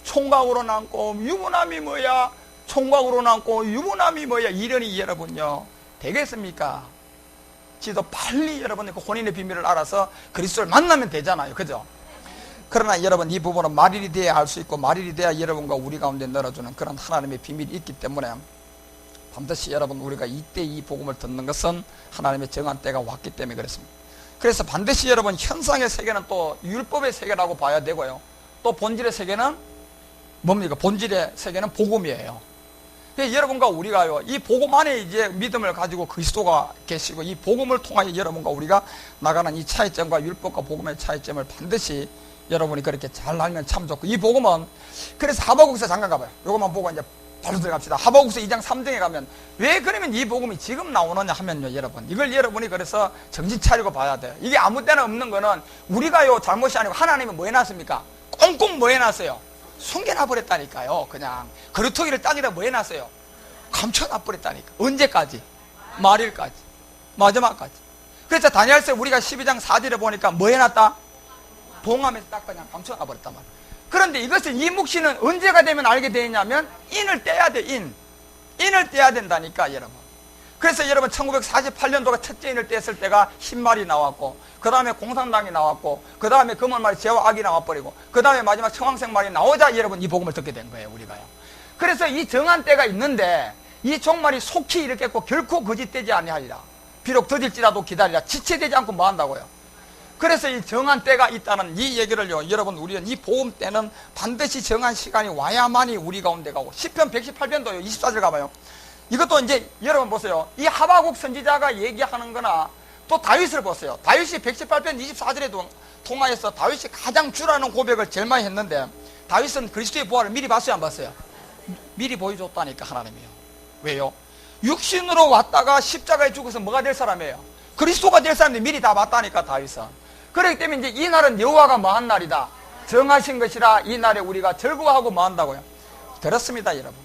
총각으로 남고 유부남이 뭐야, 총각으로 남고 유부남이 뭐야, 이러니 여러분요, 되겠습니까? 지도 빨리 여러분 그 혼인의 비밀을 알아서 그리스도를 만나면 되잖아요, 그죠? 그러나 여러분, 이 부분은 말일이 돼야 알 수 있고, 말일이 돼야 여러분과 우리 가운데 늘어주는 그런 하나님의 비밀이 있기 때문에 반드시 여러분, 우리가 이때 이 복음을 듣는 것은 하나님의 정한 때가 왔기 때문에 그렇습니다. 그래서 반드시 여러분, 현상의 세계는 또 율법의 세계라고 봐야 되고요, 또 본질의 세계는 뭡니까? 본질의 세계는 복음이에요. 그래서 여러분과 우리가요, 이 복음 안에 이제 믿음을 가지고 그리스도가 계시고, 이 복음을 통하여 여러분과 우리가 나가는 이 차이점과 율법과 복음의 차이점을 반드시 여러분이 그렇게 잘 알면 참 좋고, 이 복음은, 그래서 하박국서 잠깐 가봐요. 요것만 보고 이제 바로 들어갑시다. 하박국서 2장 3장에 가면, 왜 그러면 이 복음이 지금 나오느냐 하면요, 여러분, 이걸 여러분이 그래서 정신 차리고 봐야 돼요. 이게 아무 때나 없는 거는 우리가요 잘못이 아니고 하나님이 뭐 해놨습니까? 꽁꽁 뭐 해놨어요? 숨겨놔버렸다니까요. 그냥 그루터기를 땅에다 뭐 해놨어요? 감춰놔버렸다니까. 언제까지? 말일까지, 마지막까지. 그래서 다니엘서 우리가 12장 4절에 보니까 뭐 해놨다? 봉함에서 딱 그냥 감춰놔버렸단 말이에요. 그런데 이것을 이 묵시는 언제가 되면 알게 되냐면, 인을 떼야 돼. 인을 떼야 된다니까 여러분. 그래서 여러분, 1948년도가 첫째 인을 뗐을 때가 흰말이 나왔고, 그 다음에 공산당이 나왔고, 그 다음에 금은말이 죄와 악이 나와버리고, 그 다음에 마지막 청황색말이 나오자 여러분, 이 복음을 듣게 된 거예요, 우리가요. 그래서 이 정한 때가 있는데, 이 종말이 속히 이르겠고 결코 거짓되지 아니하리라. 비록 더딜지라도 기다리라. 지체되지 않고 뭐 한다고요? 그래서 이 정한 때가 있다는 이 얘기를요, 여러분, 우리는 이 복음 때는 반드시 정한 시간이 와야만이 우리 가운데 가고, 시편 118편도요 24절 가봐요. 이것도 이제 여러분 보세요. 이 하박국 선지자가 얘기하는 거나, 또 다윗을 보세요. 다윗이 118편 24절에도 통하여서 다윗이 가장 주라는 고백을 제일 많이 했는데, 다윗은 그리스도의 부활을 미리 봤어요, 안 봤어요? 미리 보여줬다니까, 하나님이요. 왜요? 육신으로 왔다가 십자가에 죽어서 뭐가 될 사람이에요? 그리스도가 될 사람인데 미리 다 봤다니까, 다윗은. 그렇기 때문에 이제 이 날은 여호와가 뭐한 날이다, 정하신 것이라, 이 날에 우리가 즐거워하고 뭐 한다고요? 들었습니다, 여러분.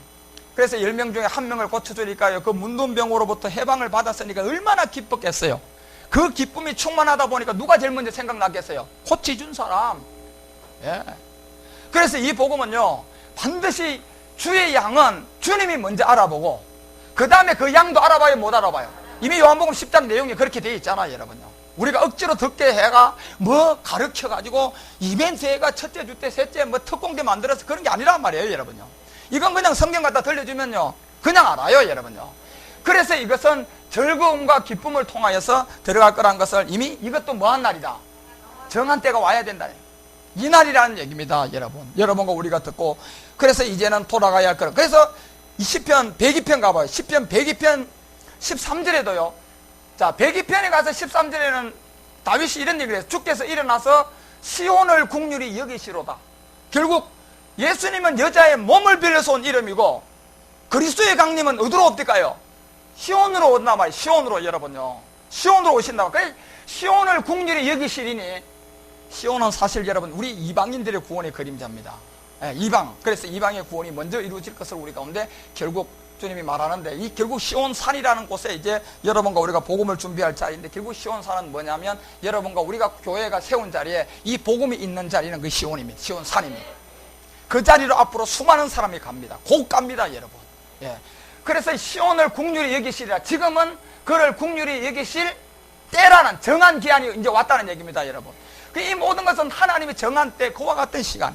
그래서 10명 중에 1명을 고쳐주니까요, 그 문둥병으로부터 해방을 받았으니까 얼마나 기뻤겠어요. 그 기쁨이 충만하다 보니까 누가 제일 먼저 생각났겠어요? 고쳐준 사람. 예. 그래서 이 복음은요, 반드시 주의 양은 주님이 먼저 알아보고, 그 다음에 그 양도 알아봐요, 못 알아봐요? 이미 요한복음 10장 내용이 그렇게 되어 있잖아요, 여러분요. 우리가 억지로 듣게 해가 뭐 가르쳐가지고 이벤트 해가 첫째, 둘째, 셋째 뭐 특공대 만들어서 그런 게 아니란 말이에요, 여러분요. 이건 그냥 성경 갖다 들려주면요, 그냥 알아요, 여러분요. 그래서 이것은 즐거움과 기쁨을 통하여서 들어갈 거란 것을 이미, 이것도 뭐한 날이다, 정한 때가 와야 된다, 이 날이라는 얘기입니다, 여러분. 여러분과 우리가 듣고, 그래서 이제는 돌아가야 할 거라. 그래서 이 시편 102편 가봐요. 시편 102편 13절에도요. 자, 102편에 가서 13절에는 다윗이 이런 얘기를 해요. 주께서 일어나서 시온을 국률이 여기시로다. 결국 예수님은 여자의 몸을 빌려서 온 이름이고, 그리스도의 강림은 어디로 옵니까요? 시온으로 온단 말이에요. 시온으로, 여러분요. 시온으로 오신다고. 그래서 시온을 국률이 여기시리니, 시온은 사실 여러분, 우리 이방인들의 구원의 그림자입니다. 예, 이방. 그래서 이방의 구원이 먼저 이루어질 것을 우리 가운데 결국 주님이 말하는데, 이 결국 시온산이라는 곳에 이제 여러분과 우리가 복음을 준비할 자리인데, 결국 시온산은 뭐냐면, 여러분과 우리가 교회가 세운 자리에 이 복음이 있는 자리는 그 시온입니다. 시온산입니다. 그 자리로 앞으로 수많은 사람이 갑니다. 곧 갑니다, 여러분. 예. 그래서 시온을 국률이 여기시리라. 지금은 그를 국률이 여기실 때라는 정한 기한이 이제 왔다는 얘기입니다, 여러분. 이 모든 것은 하나님이 정한 때 그와 같은 시간.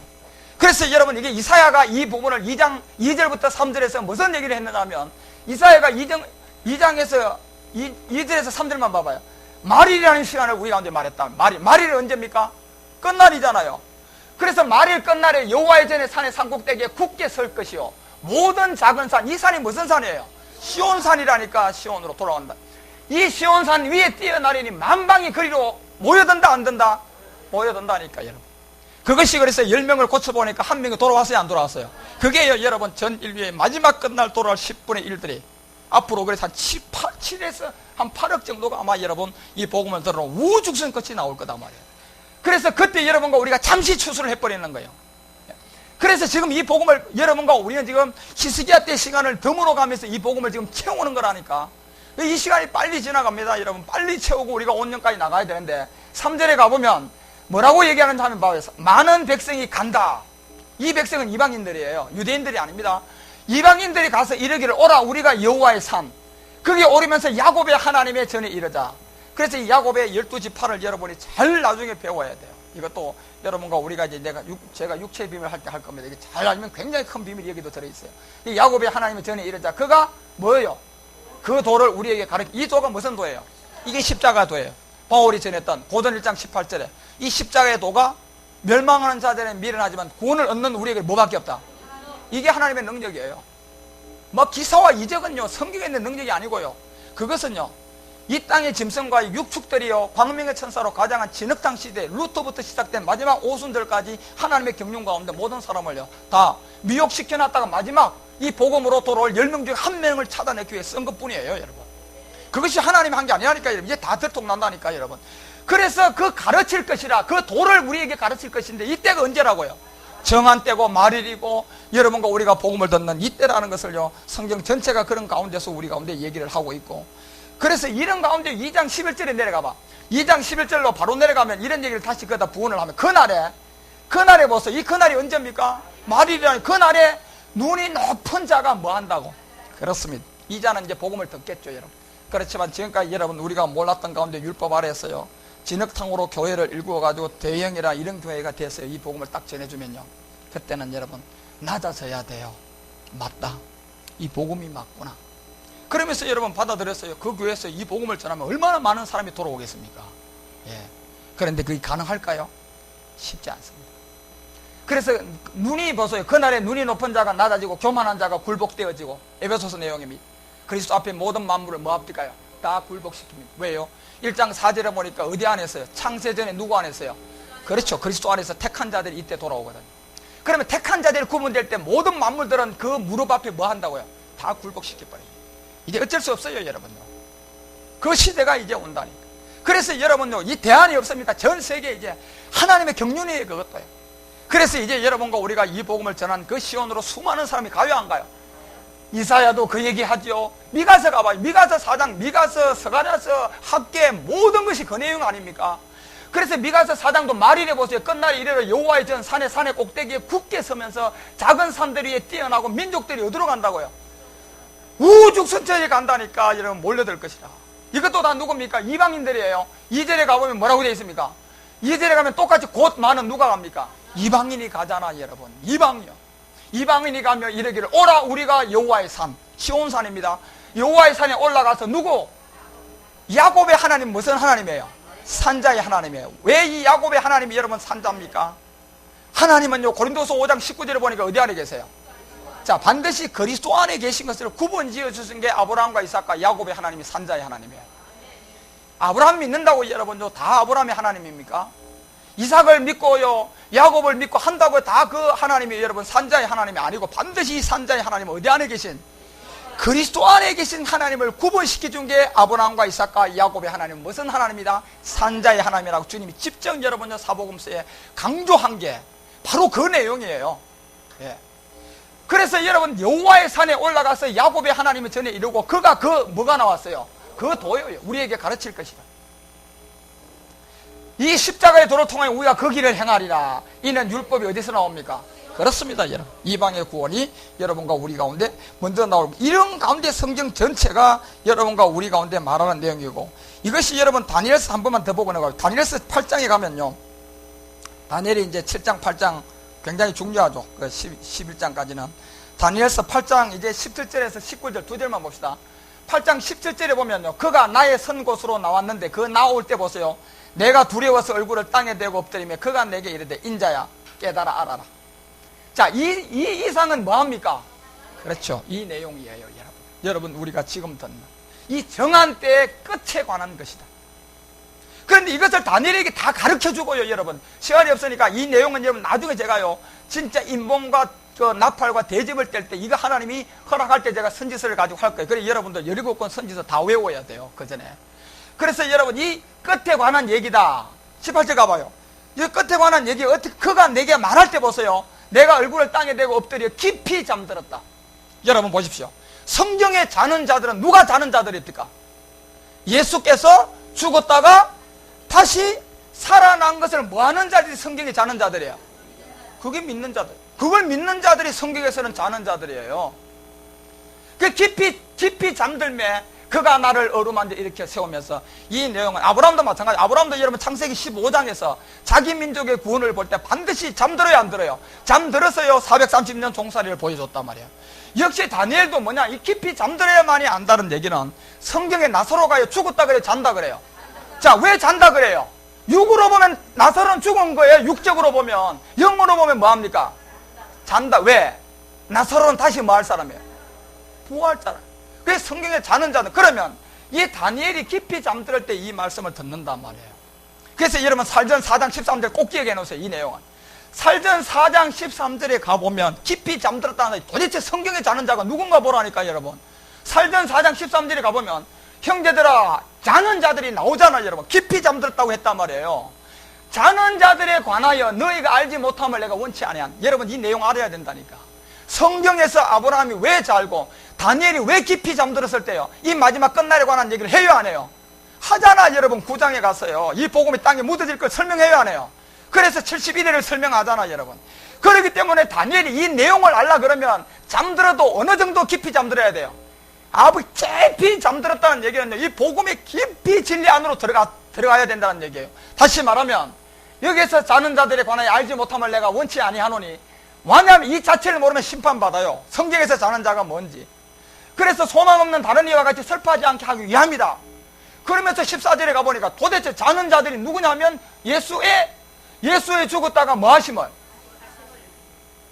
그래서 여러분, 이게 이사야가 이 부분을 2장 2절부터 3절에서 무슨 얘기를 했느냐면, 이사야가 2장에서 2절에서 3절만 봐봐요. 말일이라는 시간을 우리 가운데 말했다. 말일은 언제입니까? 끝날이잖아요. 그래서 말일 끝날에 여호와의 전에 산의 산꼭대기에 굳게 설 것이요 모든 작은 산, 이 산이 무슨 산이에요? 시온산이라니까. 시온으로 돌아온다. 이 시온산 위에 뛰어나리니 만방이 그리로 모여든다 안 든다? 모여든다니까 여러분. 그것이 그래서 10명을 고쳐보니까 한 명이 돌아왔어요 안 돌아왔어요? 그게 여러분 전 인류의 마지막 끝날 돌아올 10분의 1들이 앞으로 그래서 한 7에서 한 8억 정도가 아마 여러분 이 복음을 들어 우주선 끝이 나올 거다 말이에요. 그래서 그때 여러분과 우리가 잠시 추수를 해버리는 거예요. 그래서 지금 이 복음을 여러분과 우리는 지금 히스기야 때 시간을 덤으로 가면서 이 복음을 지금 채우는 거라니까. 이 시간이 빨리 지나갑니다 여러분. 빨리 채우고 우리가 온년까지 나가야 되는데 3절에 가보면 뭐라고 얘기하는지 하면 봐요. 많은 백성이 간다. 이 백성은 이방인들이에요. 유대인들이 아닙니다. 이방인들이 가서 이르기를 오라 우리가 여호와의 산 거기에 오르면서 야곱의 하나님의 전에 이르자. 그래서 이 야곱의 12지파를 여러분이 잘 나중에 배워야 돼요. 이것도 여러분과 우리가 이제 제가 육체의 비밀을 할 때 할 겁니다. 이게 잘 알면 굉장히 큰 비밀이 여기도 들어있어요. 이 야곱의 하나님의 전에 이르자. 그가 뭐예요? 그 도를 우리에게 이 도가 무슨 도예요? 이게 십자가 도예요. 바울이 전했던 고전 1장 18절에 이 십자가의 도가 멸망하는 자들은 미련하지만 구원을 얻는 우리에게 뭐밖에 없다. 이게 하나님의 능력이에요. 뭐 기사와 이적은요 성경에 있는 능력이 아니고요. 그것은요 이 땅의 짐승과 육축들이요 광명의 천사로 가장한 진흙탕 시대 루터부터 시작된 마지막 오순절까지 하나님의 경륜 가운데 모든 사람을요 다 미혹시켜놨다가 마지막 이 복음으로 돌아올 10명 중에 한 명을 찾아내기 위해 쓴 것뿐이에요 여러분. 그것이 하나님이 한 게 아니라니까 여러분. 이제 다 들통난다니까 여러분. 그래서 그 가르칠 것이라 그 도를 우리에게 가르칠 것인데 이때가 언제라고요? 정한 때고 말일이고 여러분과 우리가 복음을 듣는 이때라는 것을요 성경 전체가 그런 가운데서 우리 가운데 얘기를 하고 있고, 그래서 이런 가운데 2장 11절에 내려가봐. 2장 11절로 바로 내려가면 이런 얘기를 다시 거기다 부언을 하면 그날에 보세요. 이 그날이 언제입니까? 말일이라는 그날에 눈이 높은 자가 뭐 한다고? 그렇습니다. 이자는 이제 복음을 듣겠죠 여러분. 그렇지만 지금까지 여러분 우리가 몰랐던 가운데 율법 아래에서요 진흙탕으로 교회를 일구어가지고 대형이라 이런 교회가 됐어요. 이 복음을 딱 전해주면요 그때는 여러분 낮아져야 돼요. 맞다, 이 복음이 맞구나. 그러면서 여러분 받아들였어요. 그 교회에서 이 복음을 전하면 얼마나 많은 사람이 돌아오겠습니까? 예. 그런데 그게 가능할까요? 쉽지 않습니다. 그래서 눈이 보세요. 그날에 눈이 높은 자가 낮아지고 교만한 자가 굴복되어지고, 에베소서 내용입니다. 그리스도 앞에 모든 만물을 뭐 합니까요? 다 굴복시킵니다. 왜요? 1장 4절에 보니까 어디 안에서요? 창세전에 누구 안에서요? 그렇죠. 그리스도 안에서 택한 자들이 이때 돌아오거든요. 그러면 택한 자들이 구분될 때 모든 만물들은 그 무릎 앞에 뭐 한다고요? 다 굴복시켜버려요. 이제 어쩔 수 없어요 여러분요. 그 시대가 이제 온다니까. 그래서 여러분요 이 대안이 없습니까? 전 세계에 이제 하나님의 경륜이에요 그것도요. 그래서 이제 여러분과 우리가 이 복음을 전한 그 시온으로 수많은 사람이 가요 안 가요? 이사야도 그 얘기하죠. 미가서 가봐요. 미가서 4장, 미가서, 스가랴서, 학계 모든 것이 그 내용 아닙니까? 그래서 미가서 4장도 말일에 보세요. 끝날 이래로 여호와의 전 산의 꼭대기에 굳게 서면서 작은 산들 위에 뛰어나고 민족들이 어디로 간다고요? 우죽선처에 간다니까. 여러분 몰려들 것이라. 이것도 다 누굽니까? 이방인들이에요. 2절에 가보면 뭐라고 되어 있습니까? 2절에 가면 똑같이 곧 많은 누가 갑니까? 이방인이 가잖아 여러분. 이방이요. 이방인이 가며 이르기를 오라 우리가 여호와의 산, 시온산입니다. 여호와의 산에 올라가서 누구? 야곱의 하나님. 무슨 하나님이에요? 산자의 하나님이에요. 왜 이 야곱의 하나님이 여러분 산자입니까? 하나님은요 고린도서 5장 19절에 보니까 어디 안에 계세요? 자, 반드시 그리스도 안에 계신 것을 구분 지어 주신 게 아브라함과 이삭과 야곱의 하나님이 산자의 하나님이에요. 아브라함 믿는다고 여러분도 다 아브라함의 하나님입니까? 이삭을 믿고요 야곱을 믿고 한다고 다 그 하나님이 여러분 산자의 하나님이 아니고, 반드시 이 산자의 하나님은 어디 안에 계신? 그리스도 안에 계신 하나님을 구분시켜준 게 아브라함과 이삭과 야곱의 하나님은 무슨 하나님이다? 산자의 하나님이라고 주님이 직접 여러분요 사복음서에 강조한 게 바로 그 내용이에요. 예. 그래서 여러분 여호와의 산에 올라가서 야곱의 하나님을 전에 이루고 그가 뭐가 나왔어요? 그 도예요. 우리에게 가르칠 것이다. 이 십자가의 도를 통하여 우리가 그 길을 행하리라. 이는 율법이 어디서 나옵니까? 그렇습니다 여러분. 이방의 구원이 여러분과 우리 가운데 먼저 나오고, 이런 가운데 성경 전체가 여러분과 우리 가운데 말하는 내용이고, 이것이 여러분 다니엘서 한 번만 더 보고 나가요. 다니엘서 8장에 가면요 다니엘이 이제 7장 8장 굉장히 중요하죠. 그 11장까지는 다니엘서 8장 이제 17절에서 19절 두 절만 봅시다. 8장 17절에 보면요, 그가 나의 선 곳으로 나왔는데 그 나올 때 보세요. 내가 두려워서 얼굴을 땅에 대고 엎드리며 그가 내게 이르되 인자야 깨달아 알아라. 자, 이 이상은 뭐합니까? 그렇죠, 이 내용이에요. 여러분 우리가 지금 듣는 이 정한 때의 끝에 관한 것이다. 그런데 이것을 다니엘에게 다 가르쳐주고요. 여러분 시간이 없으니까 이 내용은 여러분 나중에 제가요 진짜 인봉과 그 나팔과 대접을 뗄 때 이거 하나님이 허락할 때 제가 선지서를 가지고 할 거예요. 그래서 여러분들 17권 선지서 다 외워야 돼요, 그 전에. 그래서 여러분 이 끝에 관한 얘기다. 18절 가봐요. 이 끝에 관한 얘기 어떻게 그가 내게 말할 때 보세요. 내가 얼굴을 땅에 대고 엎드려 깊이 잠들었다. 여러분 보십시오. 성경에 자는 자들은 누가 자는 자들입니까? 예수께서 죽었다가 다시 살아난 것을 뭐하는 자들이 성경에 자는 자들이에요? 그게 믿는 자들. 그걸 믿는 자들이 성경에서는 자는 자들이에요. 그 깊이 잠들매 그가 나를 어루만져 이렇게 세우면서 이 내용은 아브라함도 마찬가지. 아브라함도 여러분 창세기 15장에서 자기 민족의 구원을 볼 때 반드시 잠들어야 안 들어요. 잠들어서요 430년 종살이를 보여줬단 말이에요. 역시 다니엘도 뭐냐, 이 깊이 잠들어야만이 안다는 얘기는 성경에 나사로가 죽었다 그래요, 잔다 그래요? 자, 왜 잔다 그래요? 육으로 보면 나사로는 죽은 거예요. 육적으로 보면. 영으로 보면 뭐합니까? 잔다. 왜? 나사로는 다시 뭐 할 사람이에요? 부활 사람. 그래서 성경에 자는 자는, 그러면 이 다니엘이 깊이 잠들을 때 이 말씀을 듣는단 말이에요. 그래서 여러분 살전 4장 13절 꼭 기억해 놓으세요. 이 내용은 살전 4장 13절에 가보면 깊이 잠들었다는, 도대체 성경에 자는 자가 누군가 보라니까. 여러분 살전 4장 13절에 가보면 형제들아 자는 자들이 나오잖아요. 여러분 깊이 잠들었다고 했단 말이에요. 자는 자들에 관하여 너희가 알지 못함을 내가 원치 아니한. 여러분 이 내용 알아야 된다니까. 성경에서 아브라함이 왜 잘고 다니엘이 왜 깊이 잠들었을 때요, 이 마지막 끝날에 관한 얘기를 해요 안 해요? 하잖아. 여러분 9장에 가서요 이 복음이 땅에 묻어질 걸 설명해요 안 해요? 그래서 71회를 설명하잖아. 여러분 그렇기 때문에 다니엘이 이 내용을 알라 그러면 잠들어도 어느 정도 깊이 잠들어야 돼요? 깊이 잠들었다는 얘기는요, 이 복음이 깊이 진리 안으로 들어가야 된다는 얘기예요. 다시 말하면 여기서 자는 자들에 관하여 알지 못함을 내가 원치 아니하노니, 왜냐하면 이 자체를 모르면 심판받아요. 성경에서 자는 자가 뭔지. 그래서 소망 없는 다른 이와 같이 슬퍼하지 않게 하기 위함이다. 그러면서 14절에 가보니까 도대체 자는 자들이 누구냐면 예수에 죽었다가 뭐 하심을,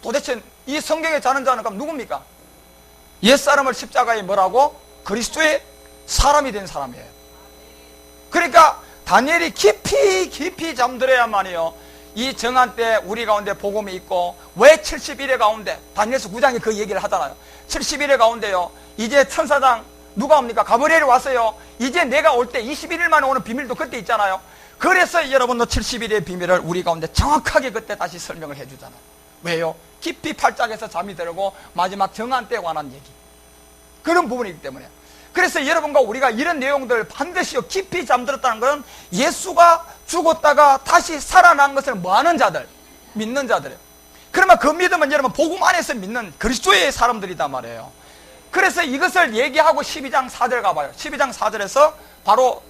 도대체 이 성경에 자는 자는 그럼 누굽니까? 옛사람을 십자가에 뭐라고? 그리스도의 사람이 된 사람이에요. 그러니까 다니엘이 깊이 잠들어야만이요 이 정한 때 우리 가운데 복음이 있고, 왜 70일의 가운데 다니엘서 9장에 그 얘기를 하잖아요. 70일의 가운데요 이제 천사장 누가 옵니까? 가브리엘이 왔어요. 이제 내가 올 때 21일 만에 오는 비밀도 그때 있잖아요. 그래서 여러분도 70일의 비밀을 우리 가운데 정확하게 그때 다시 설명을 해주잖아요. 왜요? 깊이 팔짝에서 잠이 들고 마지막 정한 때에 관한 얘기, 그런 부분이기 때문에. 그래서 여러분과 우리가 이런 내용들을 반드시 깊이 잠들었다는 것은 예수가 죽었다가 다시 살아난 것을 뭐하는 자들? 믿는 자들이에요. 그러면 그 믿음은 여러분 복음 안에서 믿는 그리스도의 사람들이단 말이에요. 그래서 이것을 얘기하고 12장 4절 가봐요. 12장 4절에서 바로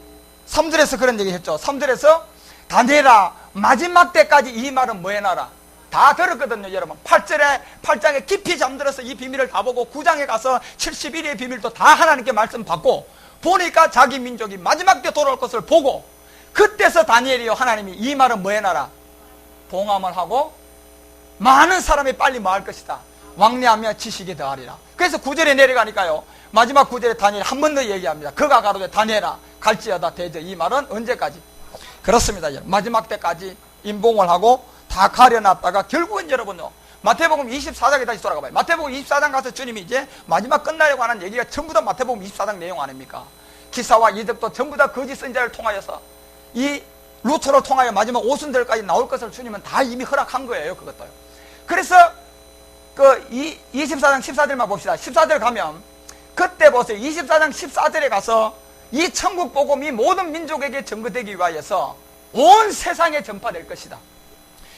3절에서 그런 얘기 했죠. 3절에서 다니엘아 마지막 때까지 이 말은 뭐 해놔라. 다 들었거든요. 여러분 8장에 깊이 잠들어서 이 비밀을 다 보고 9장에 가서 71일의 비밀도 다 하나님께 말씀 받고 보니까 자기 민족이 마지막 때 돌아올 것을 보고, 그때서 다니엘이요 하나님이 이 말은 뭐 해놔라. 봉함을 하고 많은 사람이 빨리 뭐 할 것이다. 왕래하며 지식이 더하리라. 그래서 9절에 내려가니까요 마지막 9절에 다니엘 한 번 더 얘기합니다. 그가 가로되 다니엘아 갈지어다 대저. 이 말은 언제까지? 그렇습니다. 마지막 때까지 임봉을 하고 다 가려놨다가 결국은 여러분요 마태복음 24장에 다시 돌아가봐요. 마태복음 24장 가서 주님이 이제 마지막 끝날에 관한 얘기가 전부 다 마태복음 24장 내용 아닙니까? 기사와 이적도 전부 다 거짓 선지자를 통하여서 이 루터를 통하여 마지막 오순절까지 나올 것을 주님은 다 이미 허락한 거예요. 그것도요. 그래서 그 24장 14절만 봅시다. 14절 가면 그때 보세요. 24장 14절에 가서 이 천국 복음이 모든 민족에게 전거되기 위하여서 온 세상에 전파될 것이다.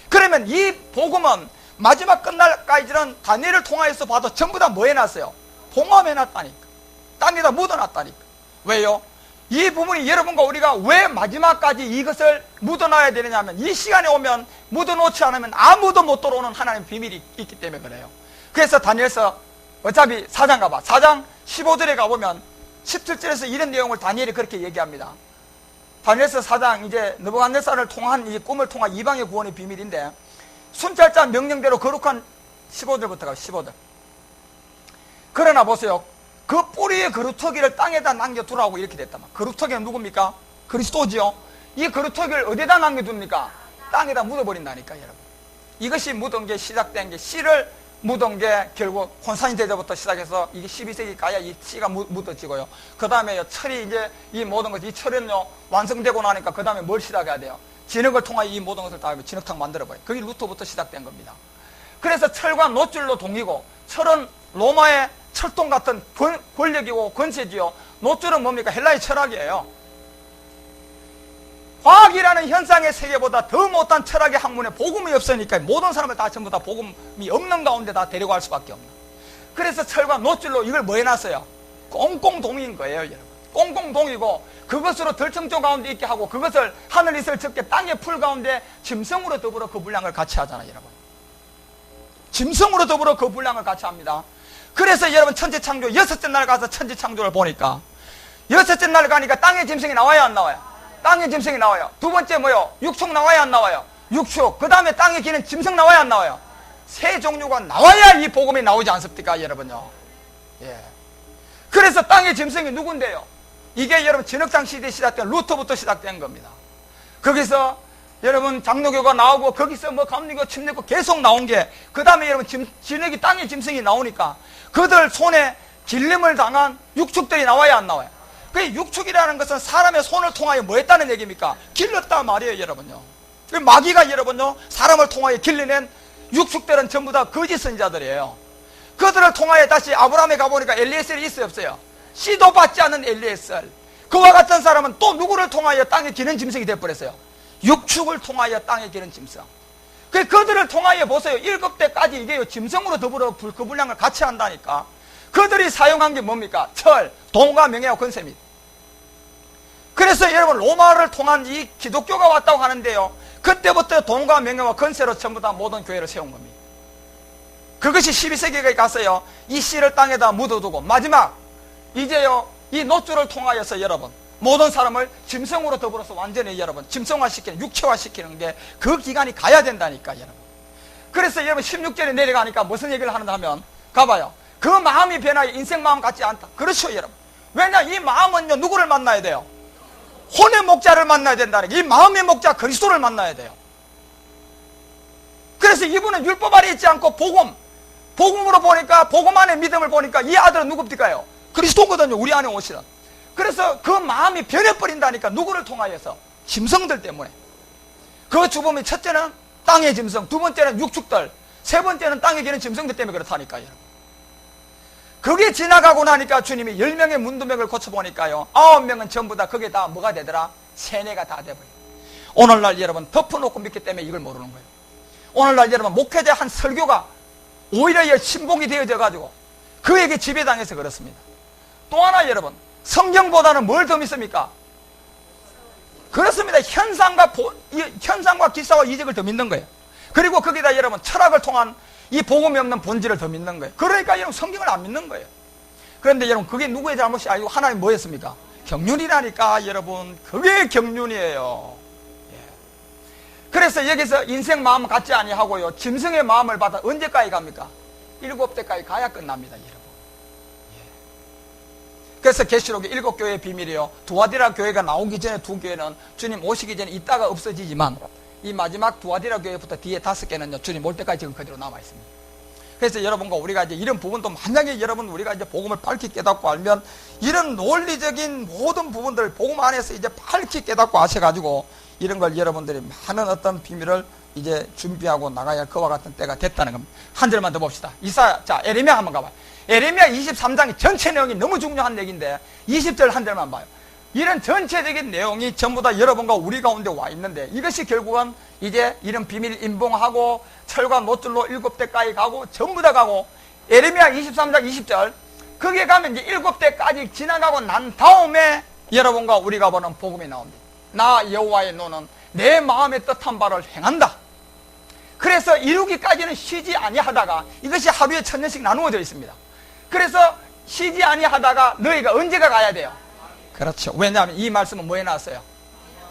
그러면 이 복음은 마지막 끝날까지는 다니엘을 통하여서 봐도 전부 다 뭐 해놨어요? 봉함해놨다니까. 땅에다 묻어놨다니까. 왜요? 이 부분이 여러분과 우리가 왜 마지막까지 이것을 묻어놔야 되느냐 하면, 이 시간에 오면 묻어놓지 않으면 아무도 못 들어오는 하나님의 비밀이 있기 때문에 그래요. 그래서 다니엘서 어차피 4장 가봐. 4장 15절에 가보면 17절에서 이런 내용을 다니엘이 그렇게 얘기합니다. 다니엘서 4장 이제 느부갓네살을 통한 이 꿈을 통한 이방의 구원의 비밀인데, 순찰자 명령대로 거룩한 15절부터 가요. 15절. 그러나 보세요. 그 뿌리의 거루터기를 땅에다 남겨두라고 이렇게 됐단 말이에요. 거루터기는 누굽니까? 그리스도지요. 이 거루터기를 어디다 남겨둡니까? 땅에다 묻어버린다니까, 여러분. 이것이 묻은 게 시작된 게, 씨를 묻은 게 결국 혼산이 제자부터 시작해서 이게 12세기 가야 이 씨가 묻어지고요. 그 다음에 철이 이제 이 모든 것, 이 철은요, 완성되고 나니까 그 다음에 뭘 시작해야 돼요? 진흙을 통하여 이 모든 것을 다 진흙탕 만들어버려요. 그게 루터부터 시작된 겁니다. 그래서 철과 노줄로 동이고, 철은 로마의 철동 같은 권력이고 권세지요. 노줄은 뭡니까? 헬라의 철학이에요. 과학이라는 현상의 세계보다 더 못한 철학의 학문에 복음이 없으니까 모든 사람을 다 전부 다 복음이 없는 가운데 다 데려갈 수밖에 없는. 그래서 철과 노줄로 이걸 뭐 해놨어요? 꽁꽁동인 거예요, 여러분. 꽁꽁동이고, 그것으로 덜청조 가운데 있게 하고, 그것을 하늘 이슬 적게 땅의 풀 가운데 짐승으로 더불어 그 분량을 같이 하잖아요, 여러분. 짐승으로 더불어 그 분량을 같이 합니다. 그래서 여러분 천지창조 6째 날 가서 천지창조를 보니까, 6째 날 가니까 땅의 짐승이 나와요, 안 나와요? 땅의 짐승이 나와요. 두 번째 뭐요? 육축 나와요, 안 나와요? 육축. 그 다음에 땅에 기는 짐승 나와요, 안 나와요? 세 종류가 나와야 이 복음이 나오지 않습니까, 여러분요? 예. 그래서 땅의 짐승이 누군데요? 이게 여러분 진흙탕 시대에 시작된 루터부터 시작된 겁니다. 거기서 여러분 장로교가 나오고, 거기서 뭐 감리교, 침례교 계속 나온 게, 그 다음에 여러분 진흙이 땅의 짐승이 나오니까 그들 손에 길림을 당한 육축들이 나와야 안 나와요? 그 육축이라는 것은 사람의 손을 통하여 뭐 했다는 얘기입니까? 길렀다 말이에요, 여러분요. 그 마귀가 여러분요, 사람을 통하여 길러낸 육축들은 전부 다 거짓 선지자들이에요. 그들을 통하여 다시 아브라함에 가보니까 엘리에셀이 있어요, 없어요? 씨도 받지 않은 엘리에셀. 그와 같은 사람은 또 누구를 통하여 땅에 기는 짐승이 되어버렸어요? 육축을 통하여 땅에 기는 짐승. 그들을 통하여 보세요. 7대까지 이게 짐승으로 더불어 그 분량을 같이 한다니까. 그들이 사용한 게 뭡니까? 철, 돈과 명예와 권세입니다. 그래서 여러분 로마를 통한 이 기독교가 왔다고 하는데요, 그때부터 돈과 명예와 권세로 전부 다 모든 교회를 세운 겁니다. 그것이 12세기에 갔어요. 이 씨를 땅에다 묻어두고 마지막 이제요, 이 노줄을 통하여서 여러분 모든 사람을 짐승으로 더불어서 완전히 여러분 짐승화시키는, 육체화시키는 게 그 기간이 가야 된다니까, 여러분. 그래서 여러분 16절에 내려가니까 무슨 얘기를 하는가 하면, 가봐요. 그 마음이 변하여 인생 마음 같지 않다. 그렇죠, 여러분. 왜냐, 이 마음은요, 누구를 만나야 돼요? 혼의 목자를 만나야 된다는 게, 이 마음의 목자 그리스도를 만나야 돼요. 그래서 이분은 율법 아래 있지 않고 복음으로 보니까, 복음 안에 믿음을 보니까 이 아들은 누굽니까요? 그리스도거든요, 우리 안에 오시는. 그래서 그 마음이 변해버린다니까. 누구를 통하여서? 짐승들 때문에. 그 주범이 첫째는 땅의 짐승, 두 번째는 육축들, 세 번째는 땅에 기는 짐승들 때문에 그렇다니까요, 여러분. 그게 지나가고 나니까 주님이 10명의 문두맥을 고쳐보니까요, 9명은 전부 다 그게 다 뭐가 되더라? 세뇌가 다 돼버려요. 오늘날 여러분 덮어놓고 믿기 때문에 이걸 모르는 거예요. 오늘날 여러분 목회자 한 설교가 오히려 신봉이 되어져 가지고 그에게 지배당해서 그렇습니다. 또 하나 여러분, 성경보다는 뭘 더 믿습니까? 그렇습니다. 현상과 기사와 이적을 더 믿는 거예요. 그리고 거기다 여러분 철학을 통한 이 복음이 없는 본질을 더 믿는 거예요. 그러니까 여러분 성경을 안 믿는 거예요. 그런데 여러분 그게 누구의 잘못이 아니고 하나님 뭐였습니까? 경륜이라니까, 여러분. 그게 경륜이에요. 예. 그래서 여기서 인생 마음 같지 아니하고요, 짐승의 마음을 받아 언제까지 갑니까? 7대까지 가야 끝납니다, 여러분. 예. 그래서 계시록의 7교회의 비밀이요, 두아디라 교회가 나오기 전에 두 교회는 주님 오시기 전에 있다가 없어지지만, 이 마지막 두아디라 교회부터 뒤에 5개는요, 주님 올 때까지 지금 그대로 남아있습니다. 그래서 여러분과 우리가 이제 이런 부분도, 만약에 여러분 우리가 이제 복음을 밝히 깨닫고 알면, 이런 논리적인 모든 부분들 복음 안에서 이제 밝히 깨닫고 아셔가지고, 이런 걸 여러분들이 많은 어떤 비밀을 이제 준비하고 나가야 그와 같은 때가 됐다는 겁니다. 한 절만 더 봅시다. 자, 에레미야 한번 가봐요. 에레미야 23장이 전체 내용이 너무 중요한 얘기인데, 20절 한 절만 봐요. 이런 전체적인 내용이 전부 다 여러분과 우리 가운데 와 있는데, 이것이 결국은 이제 이런 비밀 인봉하고 철과 노줄로 7대까지 가고 전부 다 가고, 에레미야 23장 20절 거기에 가면 이제 7대까지 지나가고 난 다음에 여러분과 우리가 보는 복음이 나옵니다. 나 여호와의 노는 내 마음의 뜻한 바를 행한다. 그래서 이루기까지는 쉬지 아니하다가 이것이 하루에 1000년씩 나누어져 있습니다. 그래서 쉬지 아니하다가 너희가 언제가 가야 돼요? 그렇죠. 왜냐하면 이 말씀은 뭐에 나왔어요?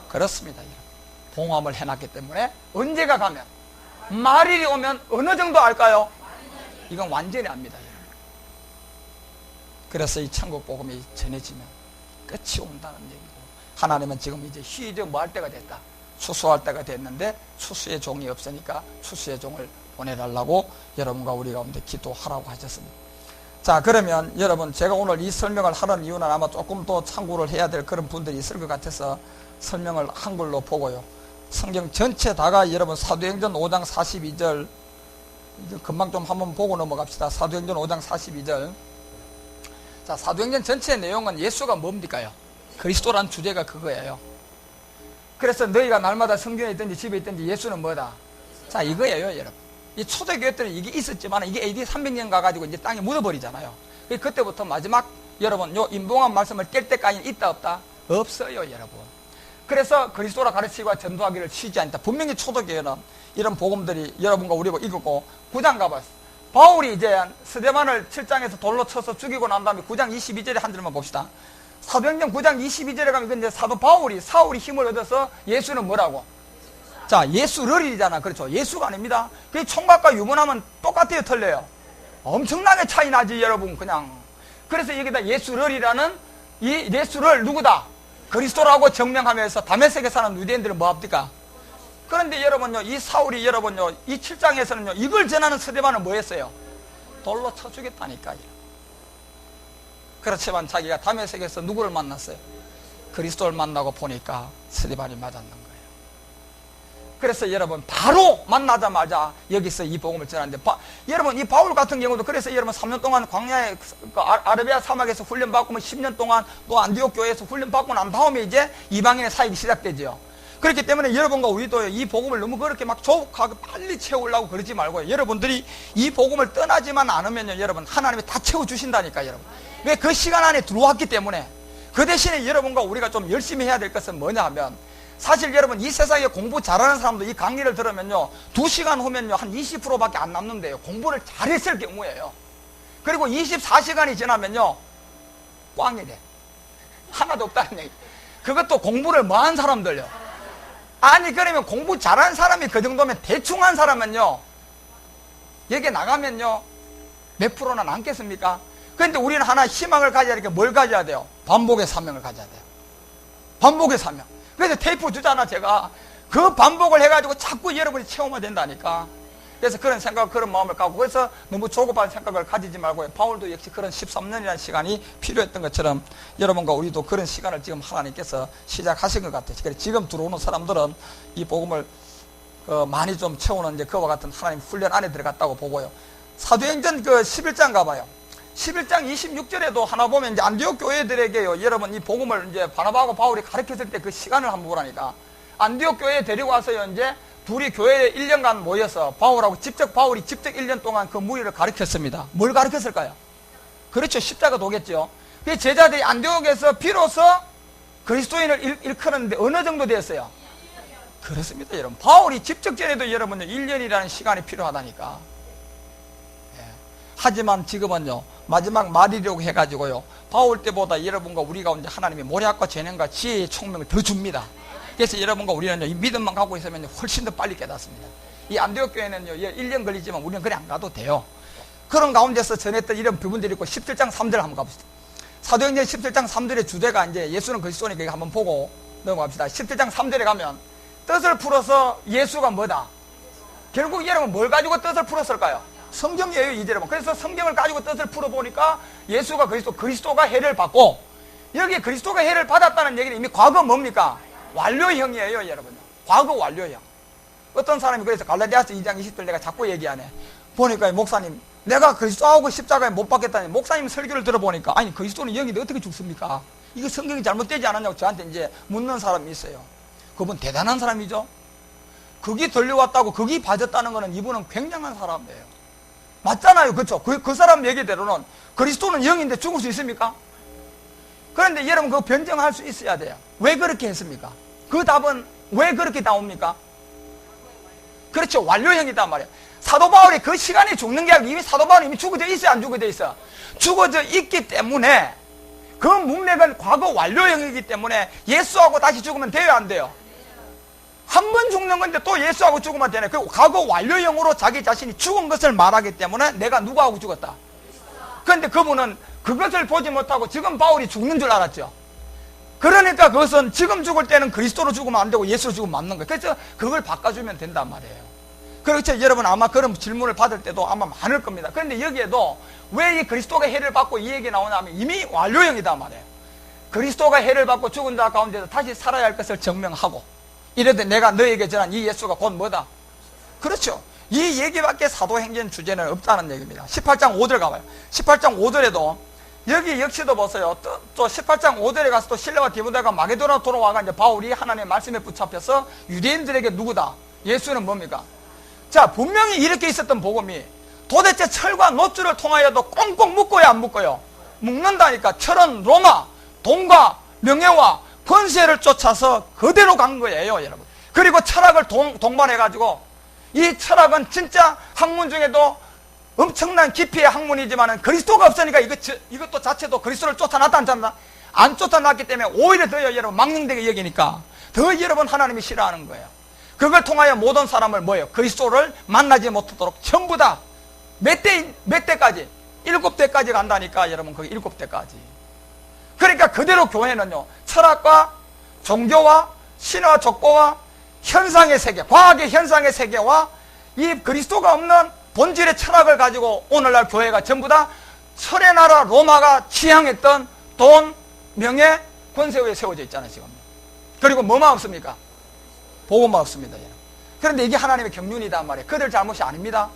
그렇습니다. 봉함을 해놨기 때문에 언제가 가면, 말일이 오면 어느 정도 알까요? 이건 완전히 압니다. 그래서 이 천국 복음이 전해지면 끝이 온다는 얘기고, 하나님은 지금 이제 휴이제 뭐 할 때가 됐다, 추수할 때가 됐는데 추수의 종이 없으니까 추수의 종을 보내달라고 여러분과 우리 가운데 기도하라고 하셨습니다. 자, 그러면 여러분, 제가 오늘 이 설명을 하는 이유는 아마 조금 더 참고를 해야 될 그런 분들이 있을 것 같아서 설명을 한글로 보고요. 성경 전체 다가 여러분 사도행전 5장 42절, 금방 좀 한번 보고 넘어갑시다. 사도행전 5장 42절. 자, 사도행전 전체 내용은 예수가 뭡니까요? 그리스도란 주제가 그거예요. 그래서 너희가 날마다 성전에 있든지 집에 있든지 예수는 뭐다? 자, 이거예요, 여러분. 이 초대교회 때는 이게 있었지만 이게 AD 300년 가가지고 이제 땅에 묻어버리잖아요. 그때부터 마지막 여러분 요 임봉한 말씀을 뗄 때까지는 있다 없다? 없어요, 여러분. 그래서 그리스도라 가르치고 전도하기를 쉬지 않다. 분명히 초대교회는 이런 복음들이 여러분과 우리가 읽었고, 9장 가봤어. 바울이 이제 스데반을 7장에서 돌로 쳐서 죽이고 난 다음에 9장 22절에 한 절만 봅시다. 사도행전 9장 22절에 가면 이제 사도 사울이 힘을 얻어서 예수는 뭐라고? 자, 예수를이잖아. 그렇죠. 예수가 아닙니다. 그 총각과 유부남은 똑같아요, 틀려요? 엄청나게 차이 나지, 여러분, 그냥. 그래서 여기다 예수를이라는 이 예수를 누구다? 그리스도라고 증명하면서 다메섹에 사는 유대인들은 뭐 합니까? 그런데 여러분요, 이 사울이 여러분요, 이 7장에서는요, 이걸 전하는 스데반은 뭐 했어요? 돌로 쳐 죽였다니까요. 그렇지만 자기가 다메섹에서 누구를 만났어요? 그리스도를 만나고 보니까 스데반이 맞았는 거예요. 그래서 여러분, 바로 만나자마자 여기서 이 복음을 전하는데, 여러분, 이 바울 같은 경우도 그래서 여러분 3년 동안 광야에 아라비아 사막에서 훈련받고 10년 동안 또 안디옥 교회에서 훈련받고 난 다음에 이제 이방인의 사역이 시작되죠. 그렇기 때문에 여러분과 우리도 이 복음을 너무 그렇게 막 조급하게 빨리 채우려고 그러지 말고요. 여러분들이 이 복음을 떠나지만 않으면요, 여러분, 하나님이 다 채워주신다니까, 여러분. 왜? 그 시간 안에 들어왔기 때문에. 그 대신에 여러분과 우리가 좀 열심히 해야 될 것은 뭐냐 하면, 사실 여러분, 이 세상에 공부 잘하는 사람도 이 강의를 들으면요, 2시간 후면요, 한 20%밖에 안 남는데요. 공부를 잘했을 경우예요. 그리고 24시간이 지나면요, 꽝이래. 하나도 없다는 얘기. 그것도 공부를 뭐 한 사람들요. 아니, 그러면 공부 잘하는 사람이 그 정도면 대충 한 사람은요, 여기 나가면요, 몇 프로나 남겠습니까? 그런데 우리는 하나 희망을 가져야 되니까 뭘 가져야 돼요? 반복의 사명을 가져야 돼요. 반복의 사명. 그래서 테이프 주잖아, 제가. 그 반복을 해가지고 자꾸 여러분이 체험해야 된다니까. 그래서 그런 생각, 그런 마음을 갖고, 그래서 너무 조급한 생각을 가지지 말고, 바울도 역시 그런 13년이라는 시간이 필요했던 것처럼 여러분과 우리도 그런 시간을 지금 하나님께서 시작하신 것 같아요. 그래서 지금 들어오는 사람들은 이 복음을 많이 좀 채우는 이제 그와 같은 하나님 훈련 안에 들어갔다고 보고요. 사도행전 11장 가봐요. 11장 26절에도 하나 보면 이제 안디옥 교회들에게요, 여러분 이 복음을 이제 바나바하고 바울이 가르쳤을 때 그 시간을 한번 보라니까. 안디옥 교회에 데리고 와서요, 이제 둘이 교회에 1년간 모여서 바울이 직접 1년 동안 그 무리를 가르쳤습니다. 뭘 가르쳤을까요? 그렇죠. 십자가 도겠죠. 그 제자들이 안디옥에서 비로소 그리스도인을 일컫는데 어느 정도 됐어요? 그렇습니다, 여러분. 바울이 직접 전에도 여러분요, 1년이라는 시간이 필요하다니까. 하지만 지금은요, 마지막 말이려고 해가지고요, 바울 때보다 여러분과 우리 가운데 하나님이 모략과 재능과 지혜의 총명을 더 줍니다. 그래서 여러분과 우리는요, 이 믿음만 갖고 있으면 훨씬 더 빨리 깨닫습니다. 이 안디옥 교회는요, 1년 걸리지만 우리는 그냥 안 가도 돼요. 그런 가운데서 전했던 이런 부분들이 있고, 17장 3절 한번 가봅시다. 사도행전 17장 3절의 주제가 이제 예수는 그리스도니까 한번 보고 넘어갑시다. 17장 3절에 가면 뜻을 풀어서 예수가 뭐다? 결국 여러분 뭘 가지고 뜻을 풀었을까요? 성경이에요, 이제 여러분. 그래서 성경을 가지고 뜻을 풀어보니까 예수가 그리스도가 해를 받고, 여기 그리스도가 해를 받았다는 얘기는 이미 과거 뭡니까? 완료형이에요, 여러분. 과거 완료형. 어떤 사람이 그래서 갈라디아서 2장 20절 내가 자꾸 얘기하네. 보니까 목사님, 내가 그리스도하고 십자가에 못 박겠다니, 목사님 설교를 들어보니까, 아니 그리스도는 영인데 어떻게 죽습니까? 이거 성경이 잘못되지 않았냐고 저한테 이제 묻는 사람이 있어요. 그분 대단한 사람이죠. 극이 들려왔다고 극이 봐졌다는 거는 이분은 굉장한 사람이에요. 맞잖아요, 그렇죠? 그 사람 얘기대로는 그리스도는 영인데 죽을 수 있습니까? 그런데 여러분 그거 변정할 수 있어야 돼요. 왜 그렇게 했습니까? 그 답은 왜 그렇게 나옵니까? 그렇죠, 완료형이단 말이에요. 사도 바울이 그 시간에 죽는 게 아니고 이미 사도 바울이 이미 죽어져 있어요, 안 죽어져 있어? 죽어져 있기 때문에 그 문맥은 과거 완료형이기 때문에 예수하고 다시 죽으면 돼요, 안 돼요? 한 번 죽는 건데 또 예수하고 죽으면 되네. 그 과거 완료형으로 자기 자신이 죽은 것을 말하기 때문에 내가 누구하고 죽었다? 그런데 그분은 그것을 보지 못하고 지금 바울이 죽는 줄 알았죠. 그러니까 그것은 지금 죽을 때는 그리스도로 죽으면 안 되고 예수로 죽으면 맞는 거예요. 그래서 그걸 바꿔주면 된단 말이에요. 그렇죠. 여러분 아마 그런 질문을 받을 때도 아마 많을 겁니다. 그런데 여기에도 왜 이 그리스도가 해를 받고 이 얘기 나오냐면 이미 완료형이다 말이에요. 그리스도가 해를 받고 죽은 자 가운데서 다시 살아야 할 것을 증명하고 이래도 내가 너에게 전한 이 예수가 곧 뭐다? 그렇죠. 이 얘기밖에 사도행전 주제는 없다는 얘기입니다. 18장 5절 가봐요. 18장 5절에도 여기 역시도 보세요. 또 18장 5절에 가서 또 실레와 디모데가 마게도나 돌아와가 이제 바울이 하나님의 말씀에 붙잡혀서 유대인들에게 누구다? 예수는 뭡니까? 자, 분명히 이렇게 있었던 복음이 도대체 철과 노줄을 통하여도 꽁꽁 묶어야 안 묶어요? 묶는다니까. 철은 로마, 돈과 명예와 권세를 쫓아서 그대로 간 거예요, 여러분. 그리고 철학을 동반해가지고 이 철학은 진짜 학문 중에도 엄청난 깊이의 학문이지만 그리스도가 없으니까 이것도 자체도 그리스도를 쫓아놨다 않잖아. 안 쫓아놨기 때문에 오히려 더 여러분 망령되게 여기니까 더 여러분 하나님이 싫어하는 거예요. 그걸 통하여 모든 사람을 뭐예요? 그리스도를 만나지 못하도록 전부 다 몇 대까지? 7대까지 간다니까 여러분. 거기 7대까지. 그러니까 그대로 교회는요, 철학과 종교와 신화 족보와 현상의 세계, 과학의 현상의 세계와 이 그리스도가 없는 본질의 철학을 가지고 오늘날 교회가 전부 다 철의 나라 로마가 지향했던 돈, 명예, 권세 위에 세워져 있잖아요, 지금. 그리고 뭐만 없습니까? 복음만 없습니다. 그런데 이게 하나님의 경륜이단 말이에요. 그들 잘못이 아닙니다.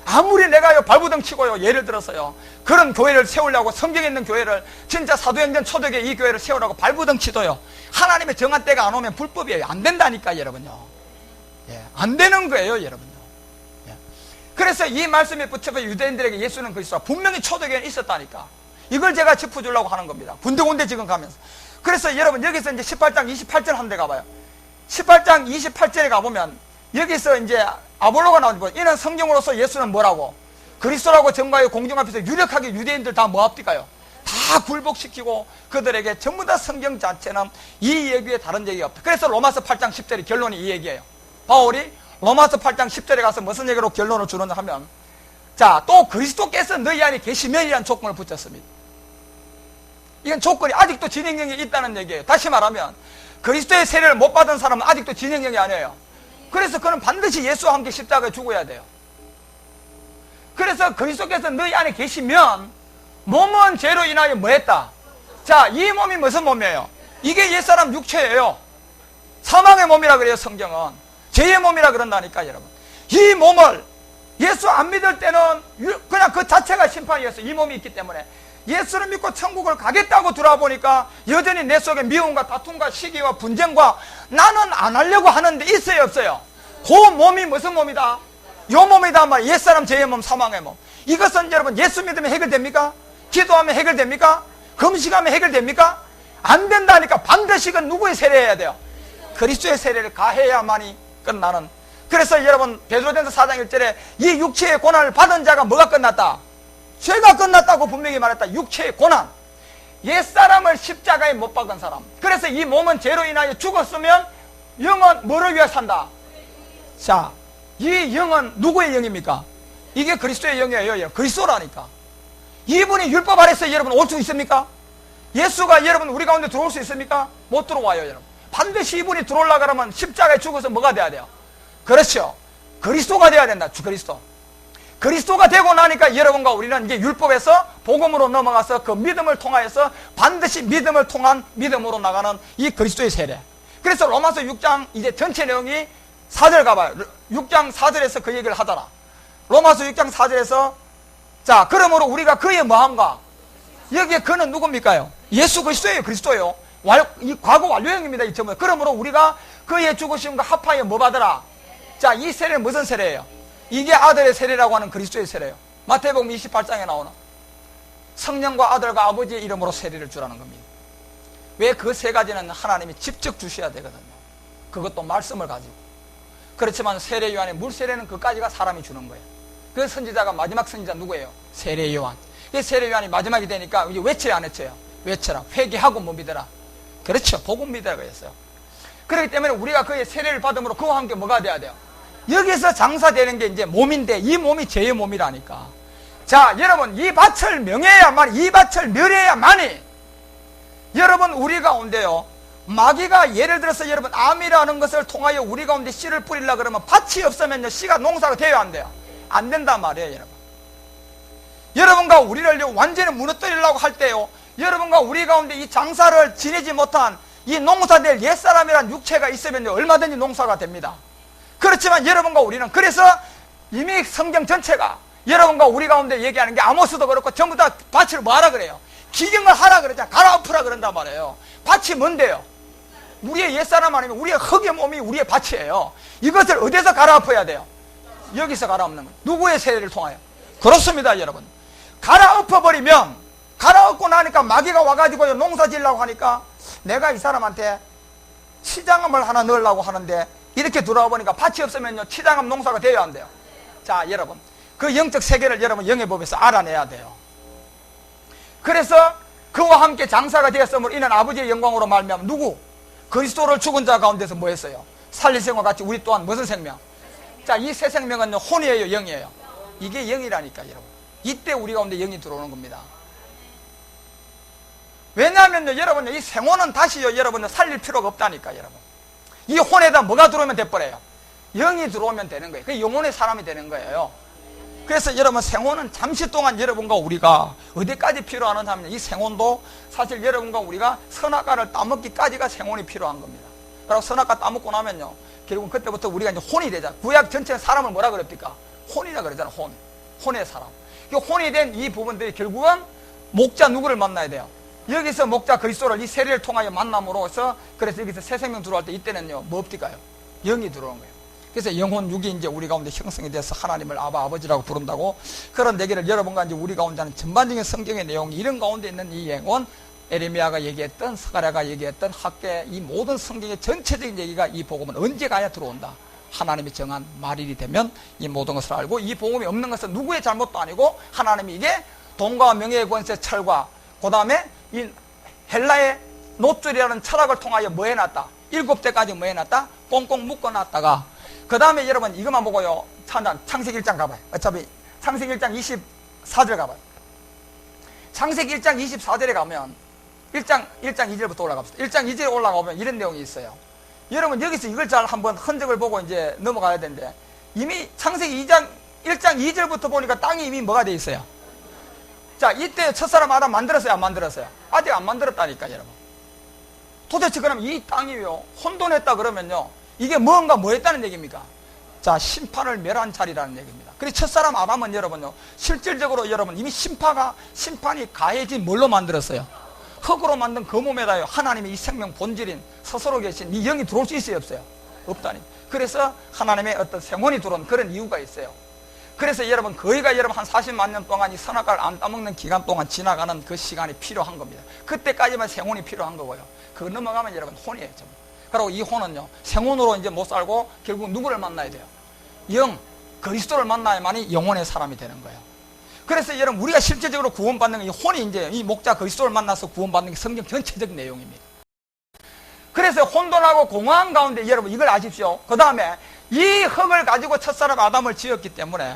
아무리 내가요 발부둥 치고요 예를 들어서요 그런 교회를 세우려고 성경에 있는 교회를 진짜 사도행전 초대교회 이 교회를 세우라고 발부둥 치도요 하나님의 정한 때가 안 오면 불법이에요. 안 된다니까 여러분요. 예, 안 되는 거예요 여러분요. 예. 그래서 이 말씀에 붙여서 유대인들에게 예수는 그리스도가 분명히 초대교회에 있었다니까 이걸 제가 짚어주려고 하는 겁니다. 군데군데 지금 가면서. 그래서 여러분 여기서 이제 18장 28절 한 데 가봐요. 18장 28절에 가보면 여기서 이제 아볼로가 나오는 이는 성경으로서 예수는 뭐라고? 그리스도라고 전가의 공중 앞에서 유력하게 유대인들 다 뭐 합니까요? 다 굴복시키고 그들에게 전부 다 성경 자체는 이 얘기에 다른 얘기가 없다. 그래서 로마서 8장 10절이 결론이 이 얘기예요. 바울이 로마서 8장 10절에 가서 무슨 얘기로 결론을 주느냐 하면 자, 또 그리스도께서 너희 안에 계시면이라는 조건을 붙였습니다. 이건 조건이 아직도 진행형이 있다는 얘기예요. 다시 말하면 그리스도의 세례를 못 받은 사람은 아직도 진행형이 아니에요. 그래서 그는 반드시 예수와 함께 십자가에 죽어야 돼요. 그래서 그리스도께서 너희 안에 계시면 몸은 죄로 인하여 뭐 했다? 자, 이 몸이 무슨 몸이에요? 이게 옛사람 육체예요. 사망의 몸이라 그래요, 성경은. 죄의 몸이라 그런다니까, 여러분. 이 몸을 예수 안 믿을 때는 그냥 그 자체가 심판이었어요. 이 몸이 있기 때문에. 예수를 믿고 천국을 가겠다고 들어보니까 여전히 내 속에 미움과 다툼과 시기와 분쟁과 나는 안 하려고 하는데 있어요, 없어요? 그 몸이 무슨 몸이다? 요 몸이다 말이야. 옛사람 죄의 몸, 사망의 몸. 이것은 여러분 예수 믿으면 해결됩니까? 기도하면 해결됩니까? 금식하면 해결됩니까? 안 된다니까. 반드시 그 누구의 세례해야 돼요? 그리스도의 세례를 가해야만이 끝나는. 그래서 여러분 베드로전서 4장 1절에 이 육체의 고난을 받은 자가 뭐가 끝났다? 죄가 끝났다고 분명히 말했다. 육체의 고난. 옛사람을 십자가에 못 박은 사람. 그래서 이 몸은 죄로 인하여 죽었으면 영은 뭐를 위해 산다? 자, 이 영은 누구의 영입니까? 이게 그리스도의 영이에요. 그리스도라니까. 이분이 율법 아래서 여러분 올 수 있습니까? 예수가 여러분 우리 가운데 들어올 수 있습니까? 못 들어와요, 여러분. 반드시 이분이 들어오려고 하면 십자가에 죽어서 뭐가 돼야 돼요? 그렇죠. 그리스도가 돼야 된다. 주 그리스도. 그리스도가 되고 나니까 여러분과 우리는 이제 율법에서 복음으로 넘어가서 그 믿음을 통하여서 반드시 믿음을 통한 믿음으로 나가는 이 그리스도의 세례. 그래서 로마서 6장 이제 전체 내용이 4절 가봐요. 6장 4절에서 그 얘기를 하더라. 로마서 6장 4절에서 자, 그러므로 우리가 그의 뭐함과 여기에 그는 누굽니까요? 예수 그리스도예요. 그리스도예요. 이 과거 완료형입니다. 이 점은. 그러므로 우리가 그의 죽으심과 합하여 뭐 받으라? 자, 이 세례는 무슨 세례예요? 이게 아들의 세례라고 하는 그리스도의 세례예요. 마태복음 28장에 나오는 성령과 아들과 아버지의 이름으로 세례를 주라는 겁니다. 왜 그 세 가지는 하나님이 직접 주셔야 되거든요. 그것도 말씀을 가지고. 그렇지만 세례 요한의 물 세례는 그까지가 사람이 주는 거예요. 그 선지자가 마지막 선지자 누구예요? 세례 요한. 이 세례 요한이 마지막이 되니까 이제 외쳐야 안 외쳐요? 외쳐라. 회개하고 뭐 믿어라. 그렇죠. 복음 믿어라 그랬어요. 그렇기 때문에 우리가 그의 세례를 받음으로 그와 함께 뭐가 돼야 돼요? 여기서 장사되는 게 이제 몸인데 이 몸이 죄의 몸이라니까. 자, 여러분 이 밭을 명해야만이, 이 밭을 멸해야만이 여러분 우리 가운데요, 마귀가 예를 들어서 여러분 암이라는 것을 통하여 우리 가운데 씨를 뿌리려 그러면 밭이 없으면요 씨가 농사가 돼야 안 돼요? 안 된단 말이에요. 여러분, 여러분과 우리를 완전히 무너뜨리려고 할 때요, 여러분과 우리 가운데 이 장사를 지내지 못한 이 농사될 옛사람이란 육체가 있으면요 얼마든지 농사가 됩니다. 그렇지만 여러분과 우리는, 그래서 이미 성경 전체가 여러분과 우리 가운데 얘기하는 게 아모스도 그렇고 전부 다 밭을 뭐 하라 그래요? 기경을 하라 그러잖아. 갈아엎으라 그런단 말이에요. 밭이 뭔데요? 우리의 옛사람 아니면 우리의 흙의 몸이 우리의 밭이에요. 이것을 어디서 갈아엎어야 돼요? 여기서 갈아엎는 거예요. 누구의 세례를 통하여? 그렇습니다, 여러분. 갈아엎어버리면, 갈아엎고 나니까 마귀가 와가지고 농사 지으려고 하니까 내가 이 사람한테 치장암을 하나 넣으려고 하는데 이렇게 들어와 보니까 밭이 없으면요 치장암 농사가 돼야 안 돼요. 자, 여러분 그 영적 세계를 여러분 영의 법에서 알아내야 돼요. 그래서 그와 함께 장사가 되었음으로 이는 아버지의 영광으로 말미암아 누구? 그리스도를 죽은 자 가운데서 뭐 했어요? 살리생과 같이 우리 또한 무슨 생명? 자, 이 새 생명은요 혼이에요, 영이에요? 이게 영이라니까 여러분. 이때 우리 가운데 영이 들어오는 겁니다. 왜냐하면요 여러분요 이 생혼은 다시요 여러분요 살릴 필요가 없다니까. 여러분 이 혼에다 뭐가 들어오면 돼버려요? 영이 들어오면 되는 거예요. 그 영혼의 사람이 되는 거예요. 그래서 여러분 생혼은 잠시 동안 여러분과 우리가 어디까지 필요하는가 하면 이 생혼도 사실 여러분과 우리가 선악과를 따먹기까지가 생혼이 필요한 겁니다. 그리고 선악과 따먹고 나면요 결국 그때부터 우리가 이제 혼이 되자. 구약 전체 사람을 뭐라 그럽니까? 혼이라 그러잖아. 혼의 사람. 이 혼이 된 이 부분들이 결국은 목자 누구를 만나야 돼요? 여기서 목자 그리스도를 이 세례를 통하여 만남으로써, 그래서 여기서 새 생명 들어올 때 이때는요 뭐 없을까요? 영이 들어오는 거예요. 그래서 영혼 육이 이제 우리 가운데 형성이 돼서 하나님을 아버지라고 부른다고. 그런 얘기를 여러분과 이제 우리 가운데 하는 전반적인 성경의 내용이 이런 가운데 있는 이 영혼, 에레미야가 얘기했던, 스가랴가 얘기했던 학계, 이 모든 성경의 전체적인 얘기가 이 복음은 언제 가야 들어온다? 하나님이 정한 말일이 되면 이 모든 것을 알고, 이 복음이 없는 것은 누구의 잘못도 아니고 하나님이 이게 돈과 명예의 권세, 철과 그 다음에 이 헬라의 노줄이라는 철학을 통하여 뭐 해놨다? 7대까지 뭐 해놨다? 꽁꽁 묶어놨다가 그 다음에 여러분 이것만 보고요 창세기 1장 가봐요. 어차피 창세기 1장 24절 가봐요. 창세기 1장 24절에 가면 1장 2절부터 올라갑시다. 1장 2절에 올라가보면 이런 내용이 있어요. 여러분 여기서 이걸 잘 한번 흔적을 보고 이제 넘어가야 되는데, 이미 창세기 1장 2절부터 보니까 땅이 이미 뭐가 돼 있어요? 자, 이때 첫사람 아담 만들었어요, 안 만들었어요? 아직 안 만들었다니까. 여러분 도대체 그럼 이 땅이요 혼돈했다 그러면요 이게 뭔가 뭐 했다는 얘기입니까? 자, 심판을 멸한 자리라는 얘기입니다. 그래서 첫사람 아담은 여러분요 실질적으로 여러분 이미 심판이 가해진 뭘로 만들었어요? 흙으로 만든 그 몸에다요 하나님의 이 생명 본질인 스스로 계신 이 영이 들어올 수 있어요, 없어요? 없다니. 그래서 하나님의 어떤 생혼이 들어온 그런 이유가 있어요. 그래서 여러분 거의가 여러분 한 40만 년 동안 이 선악과를 안 따먹는 기간 동안 지나가는 그 시간이 필요한 겁니다. 그때까지만 생혼이 필요한 거고요. 그거 넘어가면 여러분 혼이에요. 전부. 그리고 이 혼은요 생혼으로 이제 못 살고 결국 누구를 만나야 돼요? 영, 그리스도를 만나야만이 영혼의 사람이 되는 거예요. 그래서 여러분 우리가 실제적으로 구원받는 이 혼이 이제 이 목자 그리스도를 만나서 구원받는 게 성경 전체적 내용입니다. 그래서 혼돈하고 공허한 가운데 여러분 이걸 아십시오. 그 다음에 이 흙을 가지고 첫사람 아담을 지었기 때문에,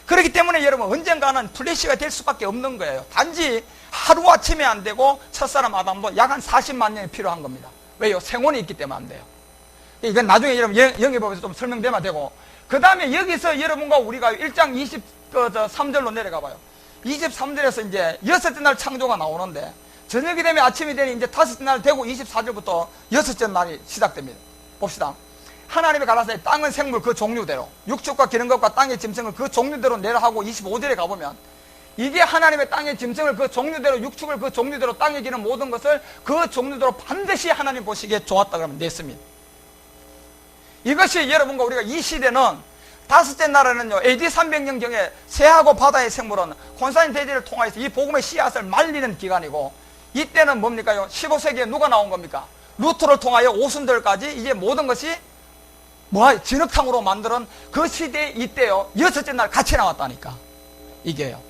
그렇기 때문에 여러분 언젠가는 플래시가 될 수밖에 없는 거예요. 단지 하루아침에 안 되고 첫사람 아담도 약 한 40만 년이 필요한 겁니다. 왜요? 생혼이 있기 때문에 안 돼요. 이건 나중에 여러분 영예법에서 좀 설명되면 되고, 그 다음에 여기서 여러분과 우리가 1장 23절로 내려가 봐요. 23절에서 이제 6째 날 창조가 나오는데, 저녁이 되면 아침이 되니 이제 5째 날 되고 24절부터 6째 날이 시작됩니다. 봅시다. 하나님이 가라사대 땅은 생물 그 종류대로, 육축과 기는 것과 땅의 짐승을 그 종류대로 내라 하고 25절에 가보면 이게 하나님의 땅의 짐승을 그 종류대로, 육축을 그 종류대로, 땅에 기는 모든 것을 그 종류대로 반드시 하나님 보시기에 좋았다 그러면 냈습니다. 이것이 여러분과 우리가 이 시대는 5째 나라는요 AD 300년경에 새하고 바다의 생물은 콘스탄틴 대제를 통하여서 이 복음의 씨앗을 말리는 기간이고, 이때는 뭡니까요? 15세기에 누가 나온 겁니까? 루터를 통하여 오순절까지 이제 모든 것이 진흙탕으로 만드는 그 시대에 이때요. 여섯째 날 같이 나왔다니까. 이게요.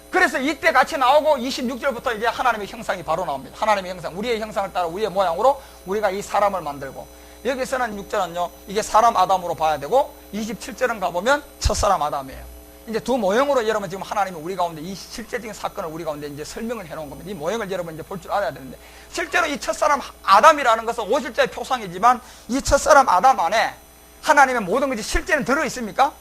그래서 이때 같이 나오고 26절부터 이제 하나님의 형상이 바로 나옵니다. 하나님의 형상, 우리의 형상을 따라 우리의 모양으로 우리가 이 사람을 만들고, 여기서는 6절은요, 이게 사람 아담으로 봐야 되고, 27절은 가보면 첫사람 아담이에요. 이제 두 모형으로 여러분 지금 하나님이 우리 가운데 이 실제적인 사건을 우리 가운데 이제 설명을 해놓은 겁니다. 이 모형을 여러분 이제 볼 줄 알아야 되는데, 실제로 이 첫사람 아담이라는 것은 5실자의 표상이지만 이 첫사람 아담 안에 하나님의 모든 것이 실제는 들어있습니까?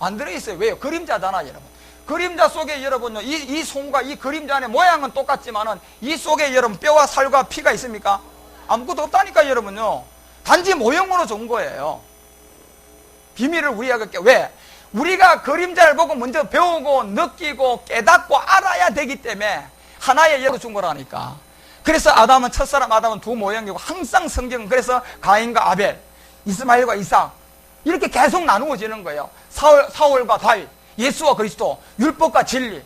안 들어있어요. 왜요? 그림자잖아, 여러분. 그림자 속에 여러분요, 이 송과 이 그림자 안에 모양은 똑같지만은 이 속에 여러분 뼈와 살과 피가 있습니까? 아무것도 없다니까, 여러분요. 단지 모형으로 준 거예요. 비밀을 우리가 갖게. 왜? 우리가 그림자를 보고 먼저 배우고 느끼고 깨닫고 알아야 되기 때문에 하나의 예로 준 거라니까. 그래서 아담은, 첫사람 아담은 두 모형이고, 항상 성경은 그래서 가인과 아벨, 이스마엘과 이삭 이렇게 계속 나누어지는 거예요. 사울과 다윗, 예수와 그리스도, 율법과 진리.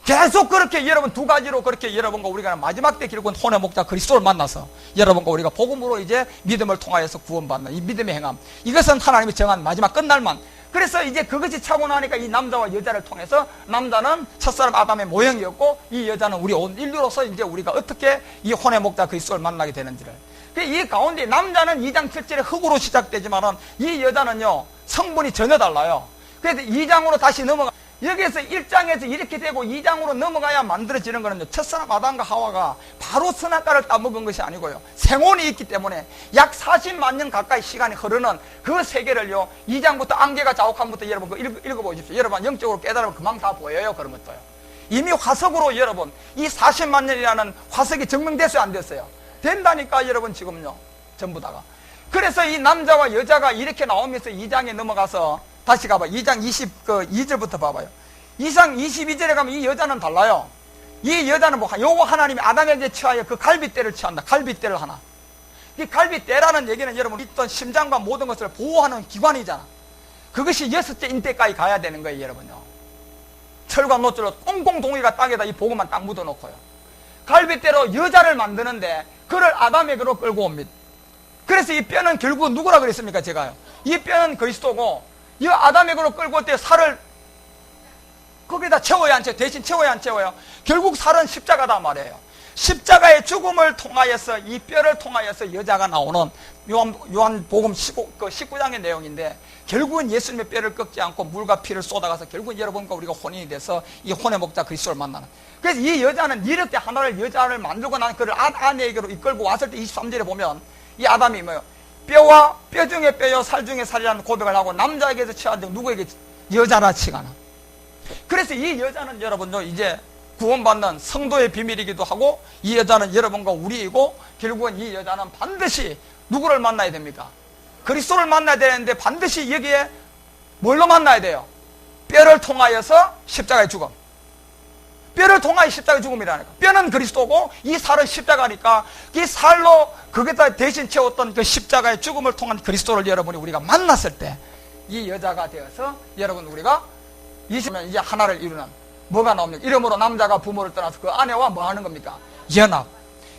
계속 그렇게 여러분 두 가지로 그렇게 여러분과 우리가 마지막 때 결국은 혼의 목자 그리스도를 만나서 여러분과 우리가 복음으로 이제 믿음을 통하여서 구원받는 이 믿음의 행함. 이것은 하나님이 정한 마지막 끝날만. 그래서 이제 그것이 차고 나니까 이 남자와 여자를 통해서 남자는 첫사람 아담의 모형이었고 이 여자는 우리 온 인류로서 이제 우리가 어떻게 이 혼의 목자 그리스도를 만나게 되는지를. 이 가운데 남자는 2장 7절에 흙으로 시작되지만은 이 여자는요 성분이 전혀 달라요. 그래서 2장으로 다시 넘어가. 여기에서 1장에서 이렇게 되고 2장으로 넘어가야 만들어지는 거는요, 첫사람 아담과 하와가 바로 선악과를 따먹은 것이 아니고요, 생온이 있기 때문에 약 40만 년 가까이 시간이 흐르는 그 세계를요, 2장부터 안개가 자욱함부터 여러분 읽어보십시오. 여러분 영적으로 깨달으면 금방 다 보여요. 그런 것도요. 이미 화석으로 여러분 이 40만 년이라는 화석이 증명됐어요, 안 됐어요? 된다니까 여러분. 지금요 전부 다가. 그래서 이 남자와 여자가 이렇게 나오면서 2장에 넘어가서 다시 가봐. 2장 22절부터 봐봐요. 2장 22절에 가면 이 여자는 달라요. 이 여자는 요거 하나님이 아담에게 취하여 그 갈빗대를 취한다. 갈빗대를 하나. 이 갈빗대라는 얘기는 여러분 있던 심장과 모든 것을 보호하는 기관이잖아. 그것이 여섯째 인대까지 가야 되는 거예요, 여러분요. 철과 노줄로 꽁꽁 동이가 땅에다 이 복음만 딱 묻어놓고요. 갈빗대로 여자를 만드는데 그를 아담에게로 끌고 옵니다. 그래서 이 뼈는 결국 누구라 그랬습니까, 제가요? 이 뼈는 그리스도고, 이 아담에게로 끌고 올 때 살을 거기다 채워야 안 채워요? 대신 채워야 안 채워요? 결국 살은 십자가다 말이에요. 십자가의 죽음을 통하여서 이 뼈를 통하여서 여자가 나오는 요한복음 19장의 내용인데, 결국은 예수님의 뼈를 꺾지 않고 물과 피를 쏟아가서 결국은 여러분과 우리가 혼인이 돼서 이 혼의 목자 그리스도를 만나는. 그래서 이 여자는 이렇게 하나를 여자를 만들고 난 그를 아내에게로 이끌고 왔을 때 23절에 보면 이 아담이 뭐예요? 뼈와 뼈 중에 뼈요 살 중에 살이라는 고백을 하고 남자에게서 취한 적 누구에게? 여자라 치가나. 그래서 이 여자는 여러분요 이제 구원받는 성도의 비밀이기도 하고, 이 여자는 여러분과 우리이고, 결국은 이 여자는 반드시 누구를 만나야 됩니까? 그리스도를 만나야 되는데 반드시 여기에 뭘로 만나야 돼요? 뼈를 통하여서 십자가의 죽음. 뼈를 통하여 십자가의 죽음이라니까. 뼈는 그리스도고 이 살은 십자가니까 이 살로 거기다 대신 채웠던 그 십자가의 죽음을 통한 그리스도를 여러분이 우리가 만났을 때 이 여자가 되어서 여러분 우리가 이제 하나를 이루는 뭐가 나옵니까? 이름으로 남자가 부모를 떠나서 그 아내와 뭐 하는 겁니까? 연합.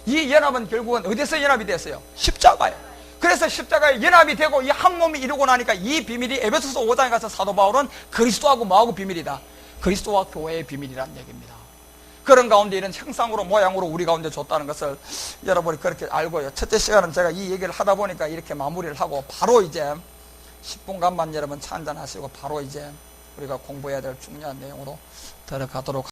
이 연합은 결국은 어디서 연합이 됐어요? 십자가예요. 그래서 십자가에 연합이 되고 이 한 몸이 이루고 나니까 이 비밀이 에베소서 5장에 가서 사도 바울은 그리스도하고 뭐하고 비밀이다? 그리스도와 교회의 비밀이라는 얘기입니다. 그런 가운데 이런 형상으로 모양으로 우리 가운데 줬다는 것을 여러분이 그렇게 알고요. 첫째 시간은 제가 이 얘기를 하다 보니까 이렇게 마무리를 하고 바로 이제 10분간만 여러분 차 한잔 하시고 바로 이제 우리가 공부해야 될 중요한 내용으로 들어가도록